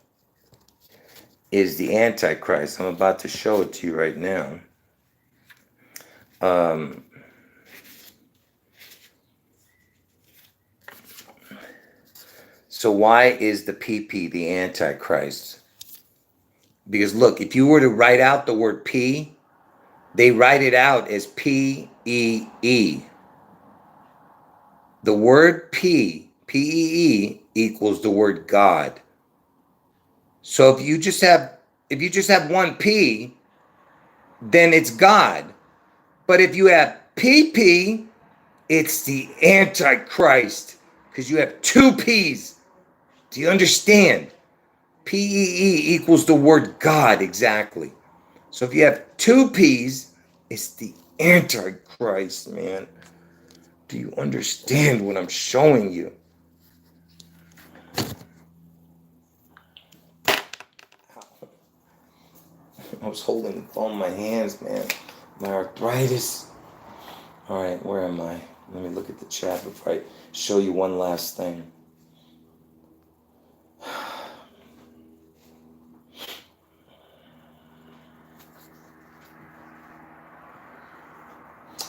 is the Antichrist. I'm about to show it to you right now. So why is the PP the Antichrist? Because look, if you were to write out the word P, they write it out as P-E-E. The word P, P-E-E, equals the word God. So if you just have one P, then it's God. But if you have PP, it's the Antichrist, because you have two P's. Do you understand? P-E-E equals the word God, exactly. So if you have two P's, it's the Antichrist, man. Do you understand what I'm showing you? I was holding the phone in my hands, man. My arthritis. All right, where am I? Let me look at the chat before I show you one last thing.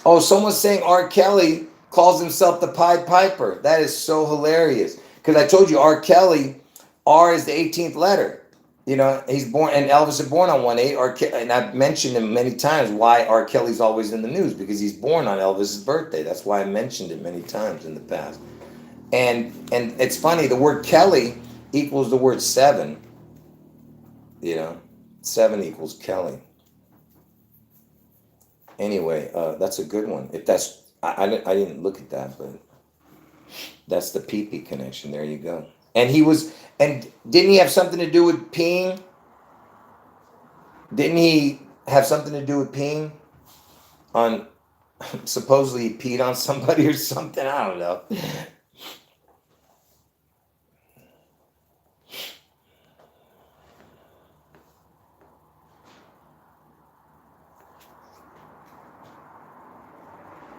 Oh, someone's saying R. Kelly calls himself the Pied Piper. That is so hilarious. Because I told you R. Kelly, R is the 18th letter. You know, he's born, and Elvis is born on 1/8. And I've mentioned him many times why R. Kelly's always in the news, because he's born on Elvis's birthday. That's why I mentioned it many times in the past. And it's funny, the word Kelly equals the word 7. You know, 7 equals Kelly. Anyway, that's a good one. If that's, I didn't look at that, but that's the PP connection. There you go. And didn't he have something to do with peeing? Didn't he have something to do with peeing? On, supposedly he peed on somebody or something? I don't know.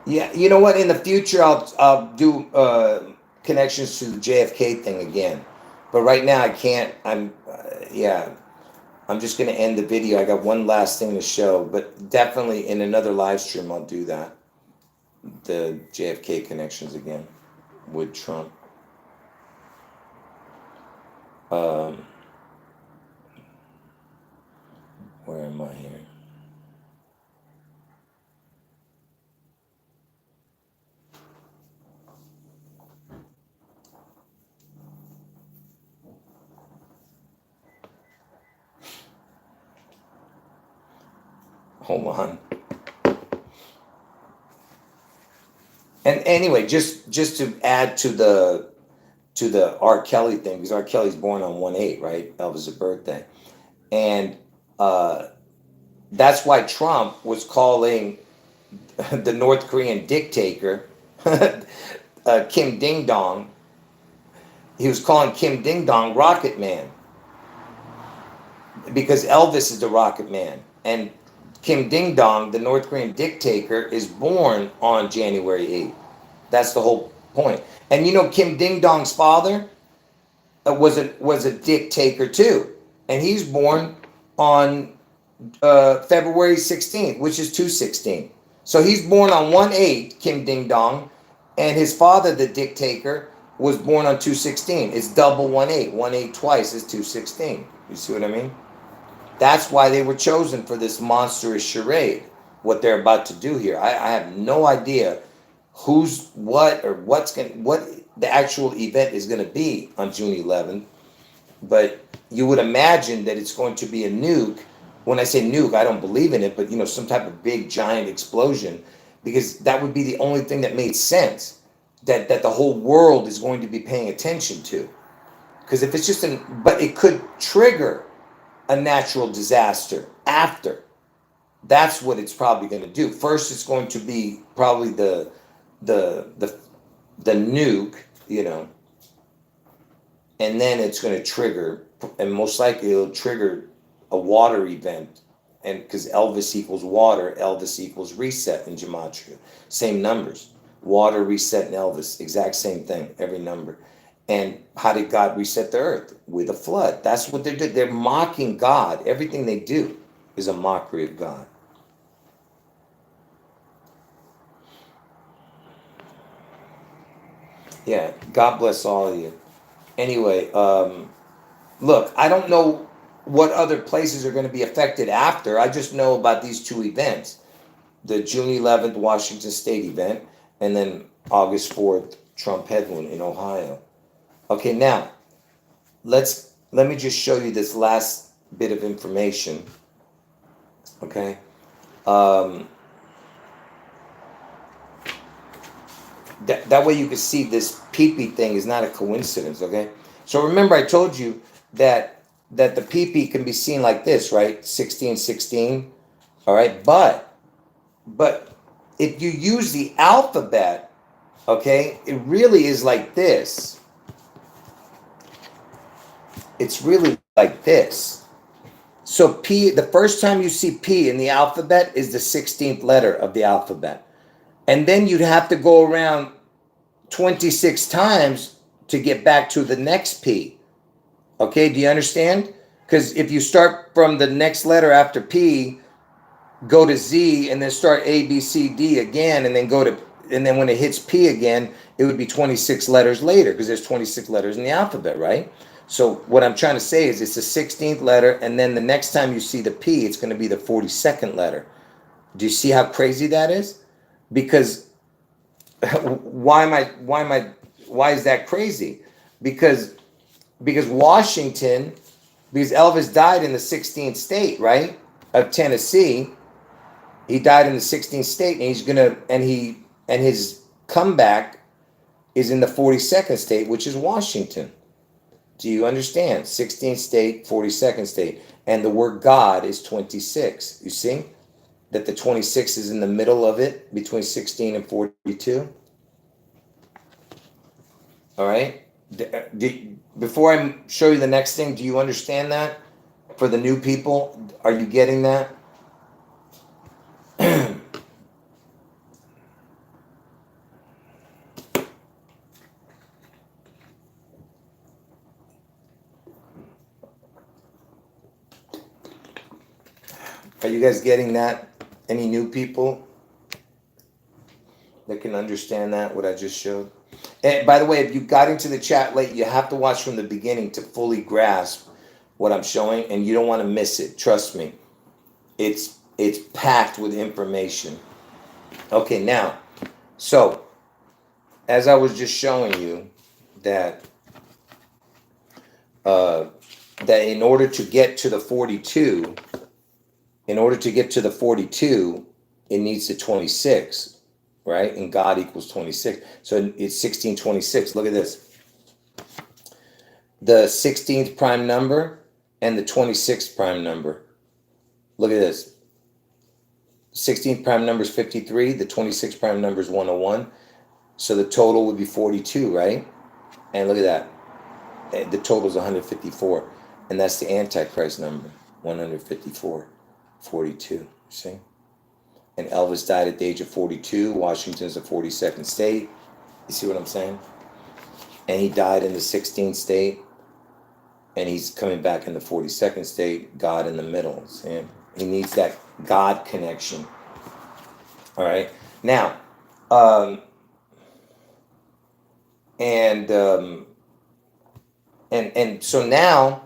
Yeah, you know what? In the future, I'll do connections to the JFK thing again, but right now I can't. I'm just gonna end the video. I got one last thing to show, but definitely in another live stream I'll do that. The JFK connections again with Trump. Where am I here? Hold on. And anyway, just to add to the R. Kelly thing, because R. Kelly's born on 1/8, right? Elvis' birthday. And that's why Trump was calling the North Korean dictator Kim Ding Dong. He was calling Kim Ding Dong Rocket Man, because Elvis is the Rocket Man, and Kim Ding Dong, the North Korean dictator, is born on January 8th. That's the whole point. And you know, Kim Ding Dong's father was a dictator too, and he's born on February 16th, which is 216. So he's born on 1/8, Kim Ding Dong, and his father, the dictator, was born on 216. It's double 1/8. 1/8 twice is 216. You see what I mean? That's why they were chosen for this monstrous charade. What they're about to do here, I have no idea who's what or what the actual event is going to be on June 11th. But you would imagine that it's going to be a nuke. When I say nuke, I don't believe in it, but you know, some type of big giant explosion, because that would be the only thing that made sense that the whole world is going to be paying attention to. Because if it's just but it could trigger a natural disaster after. That's what it's probably going to do. First, it's going to be probably the nuke, you know, and then it's going to trigger, and most likely it'll trigger a water event, and because ELVIS equals water, ELVIS equals reset in Gematria. Same numbers. Water, reset, and ELVIS. Exact same thing, every number. And how did God reset the earth? With a flood. That's what they're doing. They're mocking God. Everything they do is a mockery of God. Yeah, God bless all of you. Anyway, look, I don't know what other places are going to be affected after. I just know about these two events. The June 11th Washington State event, and then August 4th Trump headwind in Ohio. Okay, now let me just show you this last bit of information. Okay, that way you can see this PP thing is not a coincidence. Okay, so remember I told you that the PP can be seen like this, right? 1616. All right, but if you use the alphabet, okay, it really is like this. It's really like this. So P, the first time you see P in the alphabet is the 16th letter of the alphabet. And then you'd have to go around 26 times to get back to the next P. Okay, do you understand? Because if you start from the next letter after P, go to Z, and then start A, B, C, D again, and then and then when it hits P again, it would be 26 letters later, because there's 26 letters in the alphabet, right? So what I'm trying to say is it's the 16th letter, and then the next time you see the P, it's going to be the 42nd letter. Do you see how crazy that is? Because why is that crazy? Because Washington, because Elvis died in the 16th state, right, of Tennessee. He died in the 16th state, and his comeback is in the 42nd state, which is Washington. Do you understand? 16th state, 42nd state. And the word God is 26. You see that the 26 is in the middle of it, between 16 and 42. All right. Before I show you the next thing, do you understand that? For the new people, are you getting that? Are you guys getting that? Any new people that can understand that, what I just showed? And by the way, if you got into the chat late, you have to watch from the beginning to fully grasp what I'm showing, and you don't want to miss it. Trust me. It's packed with information. Okay, now, so as I was just showing you that in order to get to the 42, it needs the 26, right? And God equals 26. So it's 1626. Look at this. The 16th prime number and the 26th prime number. Look at this. 16th prime number is 53. The 26th prime number is 101. So the total would be 42, right? And look at that. The total is 154. And that's the Antichrist number, 154, 42. See? And Elvis died at the age of 42. Washington's the 42nd state. You see what I'm saying? And he died in the 16th state. And he's coming back in the 42nd state. God in the middle. See? He needs that God connection. All right. Now, and so now,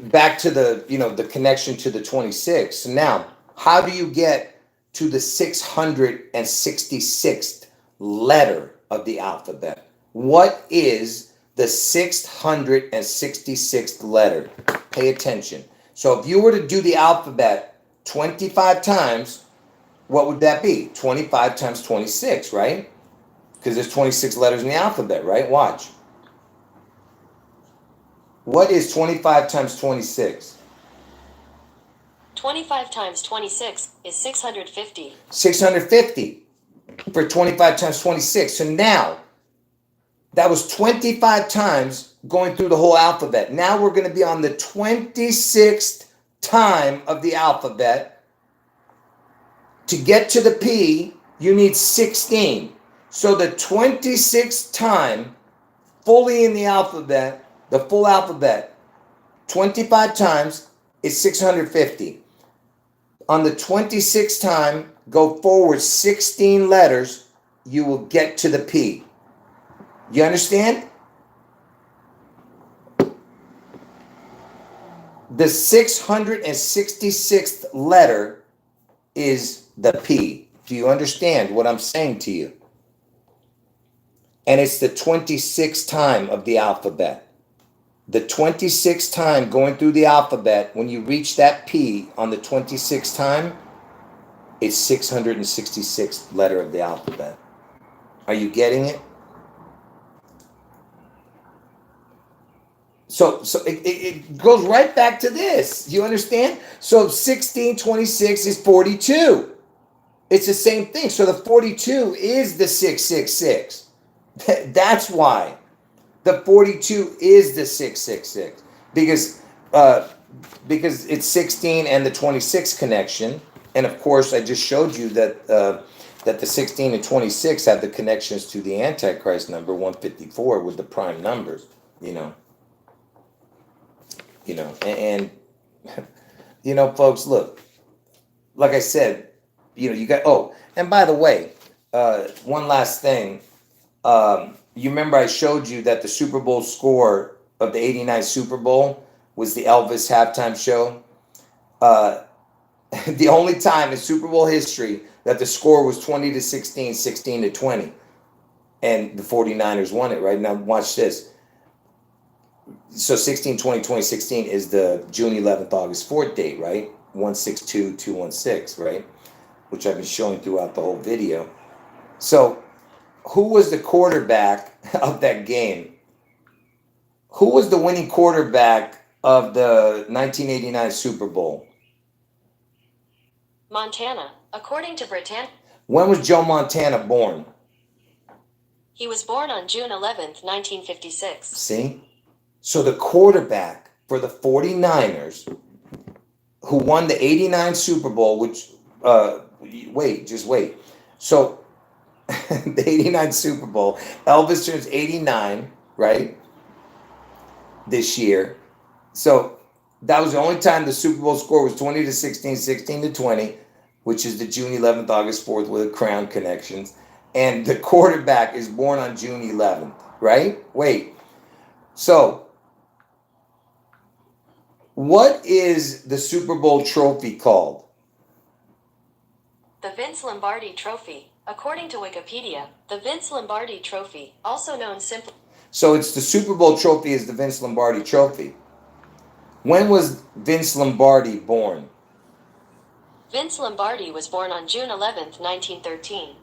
back to the the connection to the 26. So now, how do you get to the 666th letter of the alphabet? What is the 666th letter? Pay attention. So if you were to do the alphabet 25 times, what would that be? 25 times 26, right? Because there's 26 letters in the alphabet, right? Watch. What is 25 times 26? 25 times 26 is 650. 650 for 25 times 26. So now, that was 25 times going through the whole alphabet. Now we're going to be on the 26th time of the alphabet. To get to the P, you need 16. So the 26th time fully in the alphabet, the full alphabet, 25 times is 650. On the 26th time, go forward 16 letters, you will get to the P. You understand? The 666th letter is the P. Do you understand what I'm saying to you? And it's the 26th time of the alphabet. The 26th time going through the alphabet, when you reach that P on the 26th time, it's 666th letter of the alphabet. Are you getting it? So it goes right back to this. You understand? So 1626 is 42. It's the same thing. So the 42 is the 666. That's why. The 42 is the 666 because it's 16 and the 26 connection, and of course I just showed you that the 16 and 26 have the connections to the Antichrist number 154 with the prime numbers, and folks, look, like I said, you got. Oh, and by the way, one last thing. You remember I showed you that the Super Bowl score of the '89 Super Bowl was the Elvis halftime show. The only time in Super Bowl history that the score was 20-16, 16-20, and the 49ers won it. Right now, watch this. So 16, 20, 2016 is the June 11th, August 4th date, right? 162216, right? Which I've been showing throughout the whole video. So, who was the quarterback of that game? Who was the winning quarterback of the 1989 Super Bowl? Montana, according to Britannia. When was Joe Montana born? He was born on June 11th, 1956. See? So the quarterback for the 49ers who won the 89 Super Bowl, which, just wait. So, the 89 Super Bowl, Elvis turns 89, right? This year. So, that was the only time the Super Bowl score was 20-16, 16-20, which is the June 11th, August 4th with the crown connections. And the quarterback is born on June 11th, right? Wait. So, what is the Super Bowl trophy called? The Vince Lombardi Trophy. According to Wikipedia, the Vince Lombardi Trophy, also known simply. So it's the Super Bowl trophy is the Vince Lombardi Trophy. When was Vince Lombardi born? Vince Lombardi was born on June 11th, 1913.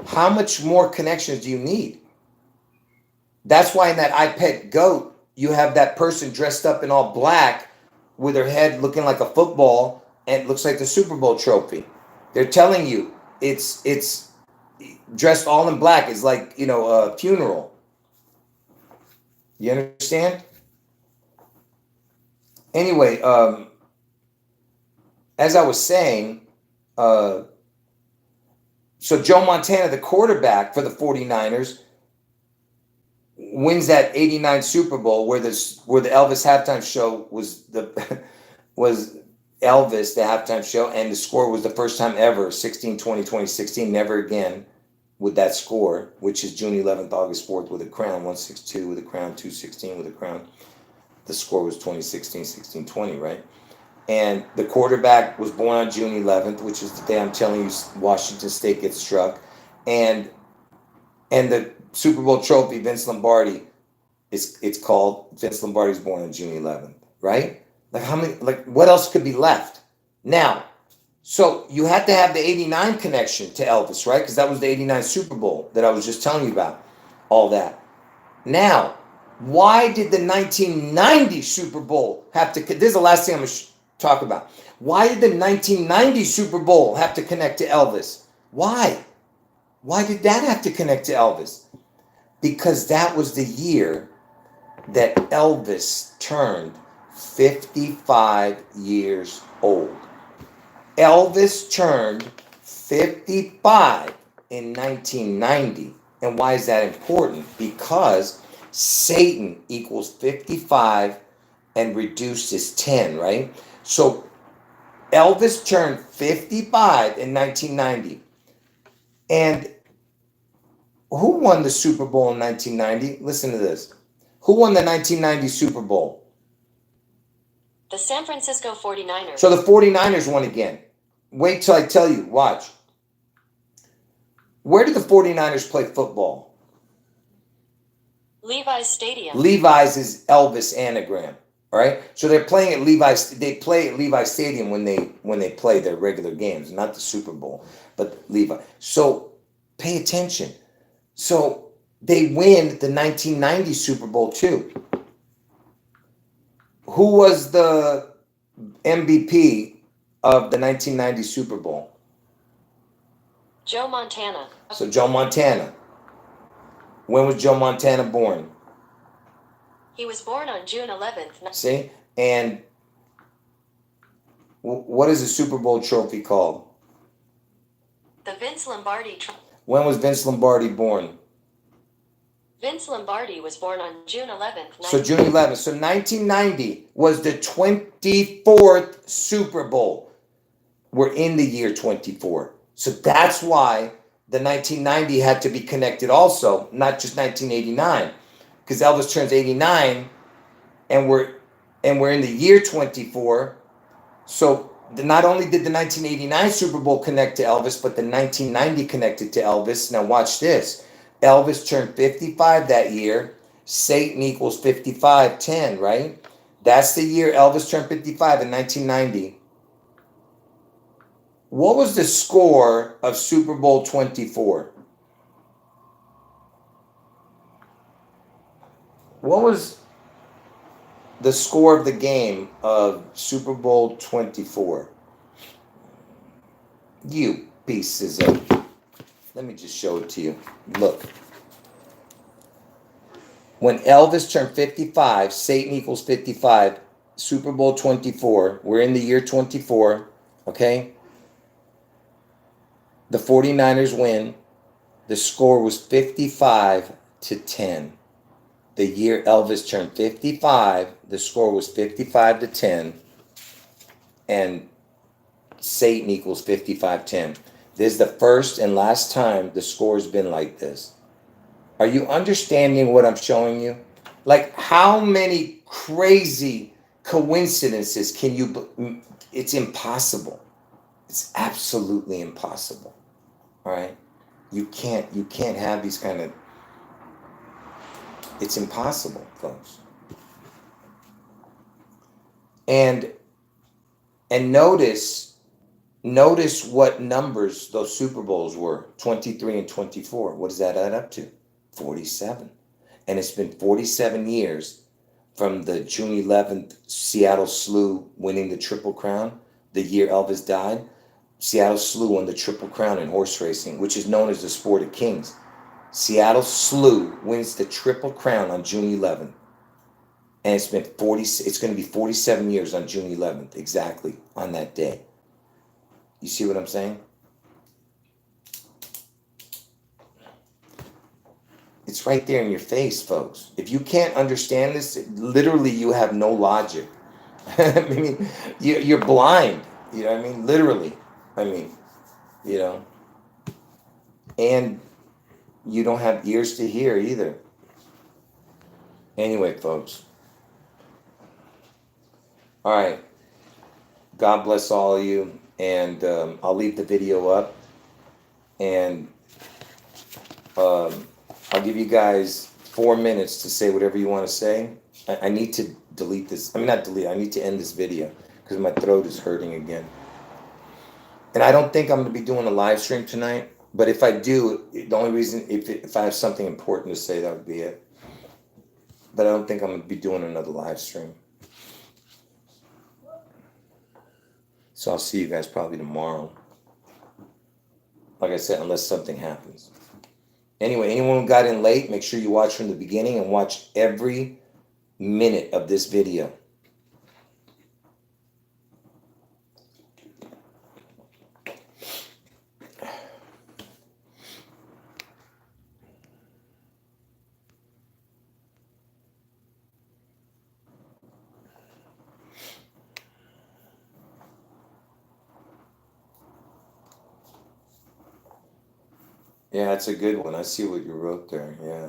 How much more connections do you need? That's why in that I Pet Goat, you have that person dressed up in all black with her head looking like a football and it looks like the Super Bowl trophy. They're telling you it's dressed all in black. It's like, a funeral. You understand? Anyway, as I was saying, so Joe Montana, the quarterback for the 49ers, wins that 89 Super Bowl where the Elvis halftime show was was Elvis, the halftime show, and the score was the first time ever, 16-20-2016, never again with that score, which is June 11th, August 4th with a crown, 162 with a crown, 216 with a crown. The score was 2016-16-20, right? And the quarterback was born on June 11th, which is the day I'm telling you Washington State gets struck. And the Super Bowl trophy, Vince Lombardi, it's called Vince Lombardi's born on June 11th, right? Like how many? Like what else could be left? Now, so you had to have the '89 connection to Elvis, right? Because that was the '89 Super Bowl that I was just telling you about. All that. Now, why did the 1990 Super Bowl have to? This is the last thing I'm going to talk about. Why did the 1990 Super Bowl have to connect to Elvis? Why? Why did that have to connect to Elvis? Because that was the year that Elvis turned 55 years old. Elvis turned 55 in 1990. And why is that important? Because Satan equals 55 and reduced is 10, right? So Elvis turned 55 in 1990. And who won the Super Bowl in 1990? Listen to this. Who won the 1990 Super Bowl? The San Francisco 49ers. So the 49ers won again. Wait till I tell you. Watch. Where did the 49ers play football? Levi's Stadium. Levi's is Elvis anagram. All right. So they're playing at Levi's. They play at Levi's Stadium when they play their regular games, not the Super Bowl, but Levi. So pay attention. So they win the 1990 Super Bowl too. Who was the MVP of the 1990 Super Bowl? Joe Montana. So Joe Montana. When was Joe Montana born? He was born on June 11th. See? And what is the Super Bowl trophy called? The Vince Lombardi Trophy. When was Vince Lombardi born? Vince Lombardi was born on June 11th. So June 11th. So 1990 was the 24th Super Bowl. We're in the year 24. So that's why the 1990 had to be connected also, not just 1989. Because Elvis turns 89 and we're in the year 24. So not only did the 1989 Super Bowl connect to Elvis, but the 1990 connected to Elvis. Now watch this. Elvis turned 55 that year. Satan equals 55, 10, right? That's the year Elvis turned 55 in 1990. What was the score of Super Bowl 24? What was the score of the game of Super Bowl 24? You pieces of... Let me just show it to you. Look. When Elvis turned 55, Satan equals 55, Super Bowl 24, we're in the year 24, okay? The 49ers win. The score was 55-10. The year Elvis turned 55, the score was 55-10, and Satan equals 55-10. This is the first and last time the score's been like this. Are you understanding what I'm showing you? Like, how many crazy coincidences can you... It's impossible. It's absolutely impossible. All right? You can't have these kind of... It's impossible, folks. And notice what numbers those Super Bowls were, 23 and 24. What does that add up to? 47. And it's been 47 years from the June 11th Seattle Slew winning the Triple Crown, the year Elvis died. Seattle Slew won the Triple Crown in horse racing, which is known as the Sport of Kings. Seattle Slew wins the Triple Crown on June 11th. And it's been 40, it's going to be 47 years on June 11th, exactly on that day. You see what I'm saying? It's right there in your face, folks. If you can't understand this, literally you have no logic. I mean, you're blind. You know what I mean? Literally. I mean, you know, and you don't have ears to hear either. Anyway, folks. All right. God bless all of you. And I'll leave the video up. And I'll give you guys 4 minutes to say whatever you want to say. I need to delete this. I mean, not delete. I need to end this video because my throat is hurting again. And I don't think I'm going to be doing a live stream tonight. But if I do, the only reason, if I have something important to say, that would be it. But I don't think I'm going to be doing another live stream. So I'll see you guys probably tomorrow. Like I said, unless something happens. Anyway, anyone who got in late, make sure you watch from the beginning and watch every minute of this video. Yeah, that's a good one. I see what you wrote there. Yeah.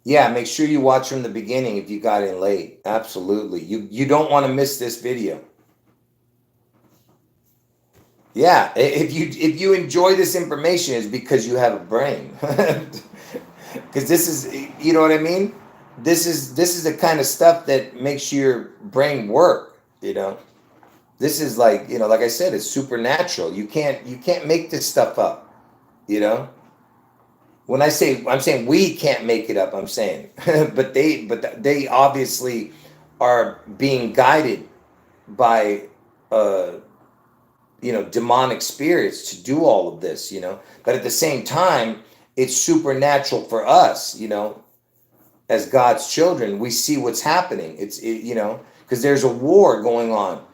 Yeah, make sure you watch from the beginning if you got in late. Absolutely. You don't want to miss this video. Yeah, if you enjoy this information, it's because you have a brain. Because this is, you know what I mean? This is the kind of stuff that makes your brain work, you know? This is like, you know, like I said, it's supernatural. You can't make this stuff up, you know? When I say, I'm saying we can't make it up, I'm saying. but they obviously are being guided by you know, demonic spirits to do all of this, you know. But at the same time, it's supernatural for us, you know, as God's children. We see what's happening. You know, because there's a war going on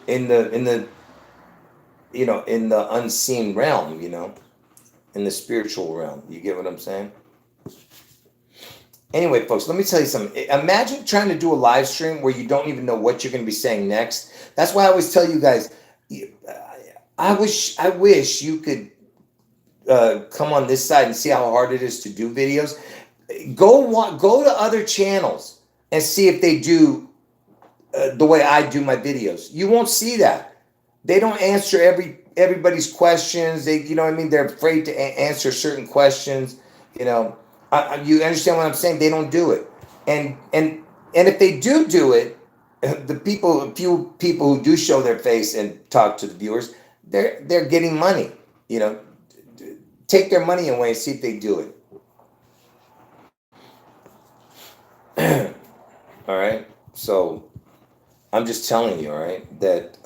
in the you know, in the unseen realm, you know, in the spiritual realm. You get what I'm saying? Anyway, folks, let me tell you something. Imagine trying to do a live stream where you don't even know what you're going to be saying next. That's why I always tell you guys, I wish you could come on this side and see how hard it is to do videos. Go to other channels and see if they do the way I do my videos. You won't see that. They don't answer everybody's questions. You know what I mean? They're afraid to answer certain questions. You know, you understand what I'm saying? They don't do it. And if they do it, a few people who do show their face and talk to the viewers, they're getting money. You know, take their money away and see if they do it. All right. So I'm just telling you, all right, that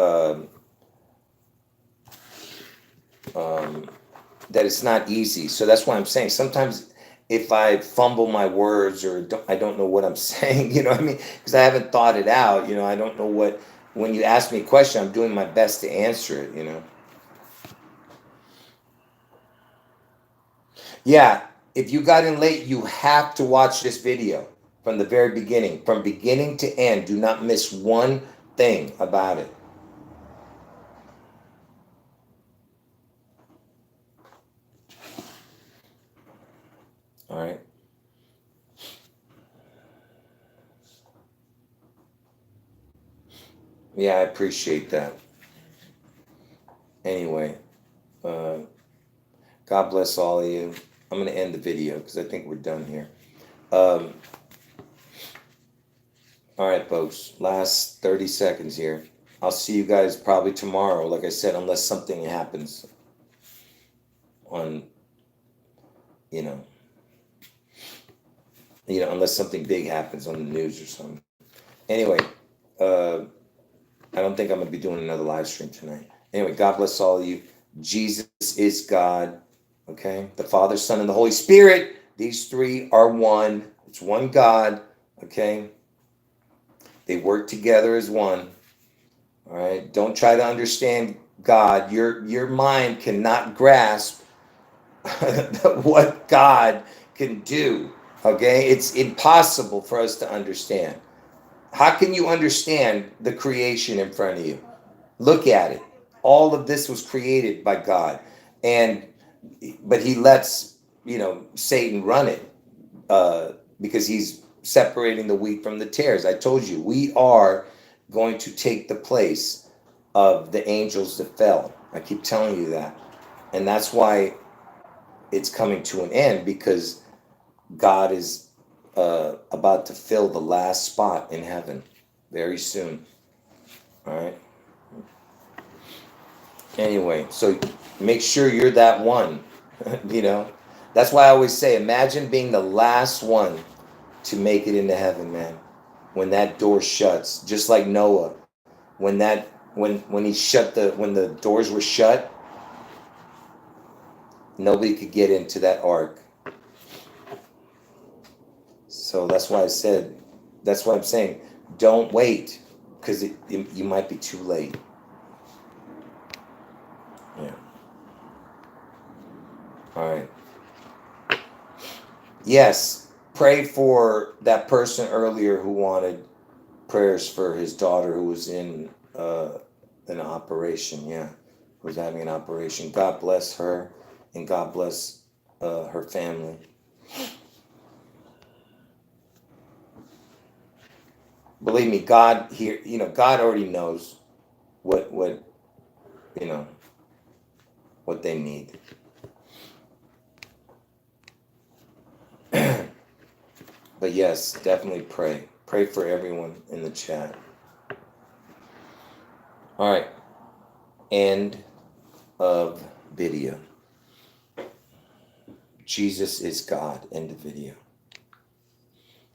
that it's not easy. So that's why I'm saying sometimes if I fumble my words or I don't know what I'm saying, you know what I mean? Because I haven't thought it out, you know, I don't know what, when you ask me a question, I'm doing my best to answer it, you know? Yeah, if you got in late, you have to watch this video from the very beginning, from beginning to end. Do not miss one thing about it. All right. Yeah, I appreciate that. Anyway, God bless all of you. I'm going to end the video because I think we're done here. All right, folks. Last 30 seconds here. I'll see you guys probably tomorrow, like I said, unless something happens on, you know, unless something big happens on the news or something. Anyway, I don't think I'm going to be doing another live stream tonight. Anyway, God bless all of you. Jesus is God. Okay? The Father, Son, and the Holy Spirit. These three are one. It's one God, okay? They work together as one. All right? Don't try to understand God. Your mind cannot grasp what God can do. Okay? It's impossible for us to understand. How can you understand the creation in front of you? Look at it. All of this was created by God. And but he lets, Satan run it because he's separating the wheat from the tares. I told you, we are going to take the place of the angels that fell. I keep telling you that. And that's why it's coming to an end, because God is about to fill the last spot in heaven very soon. All right. Anyway, so make sure you're that one. That's why I always say, imagine being the last one to make it into heaven, man. When that door shuts, just like Noah, when the doors were shut, nobody could get into that ark. So that's why I'm saying, don't wait, because you might be too late. Yeah. All right. Yes, pray for that person earlier who wanted prayers for his daughter who was in an operation. Yeah, who was having an operation. God bless her, and God bless her family. Believe me, God here. God already knows what what they need. But yes, definitely pray. Pray for everyone in the chat. All right. End of video. Jesus is God. End of video.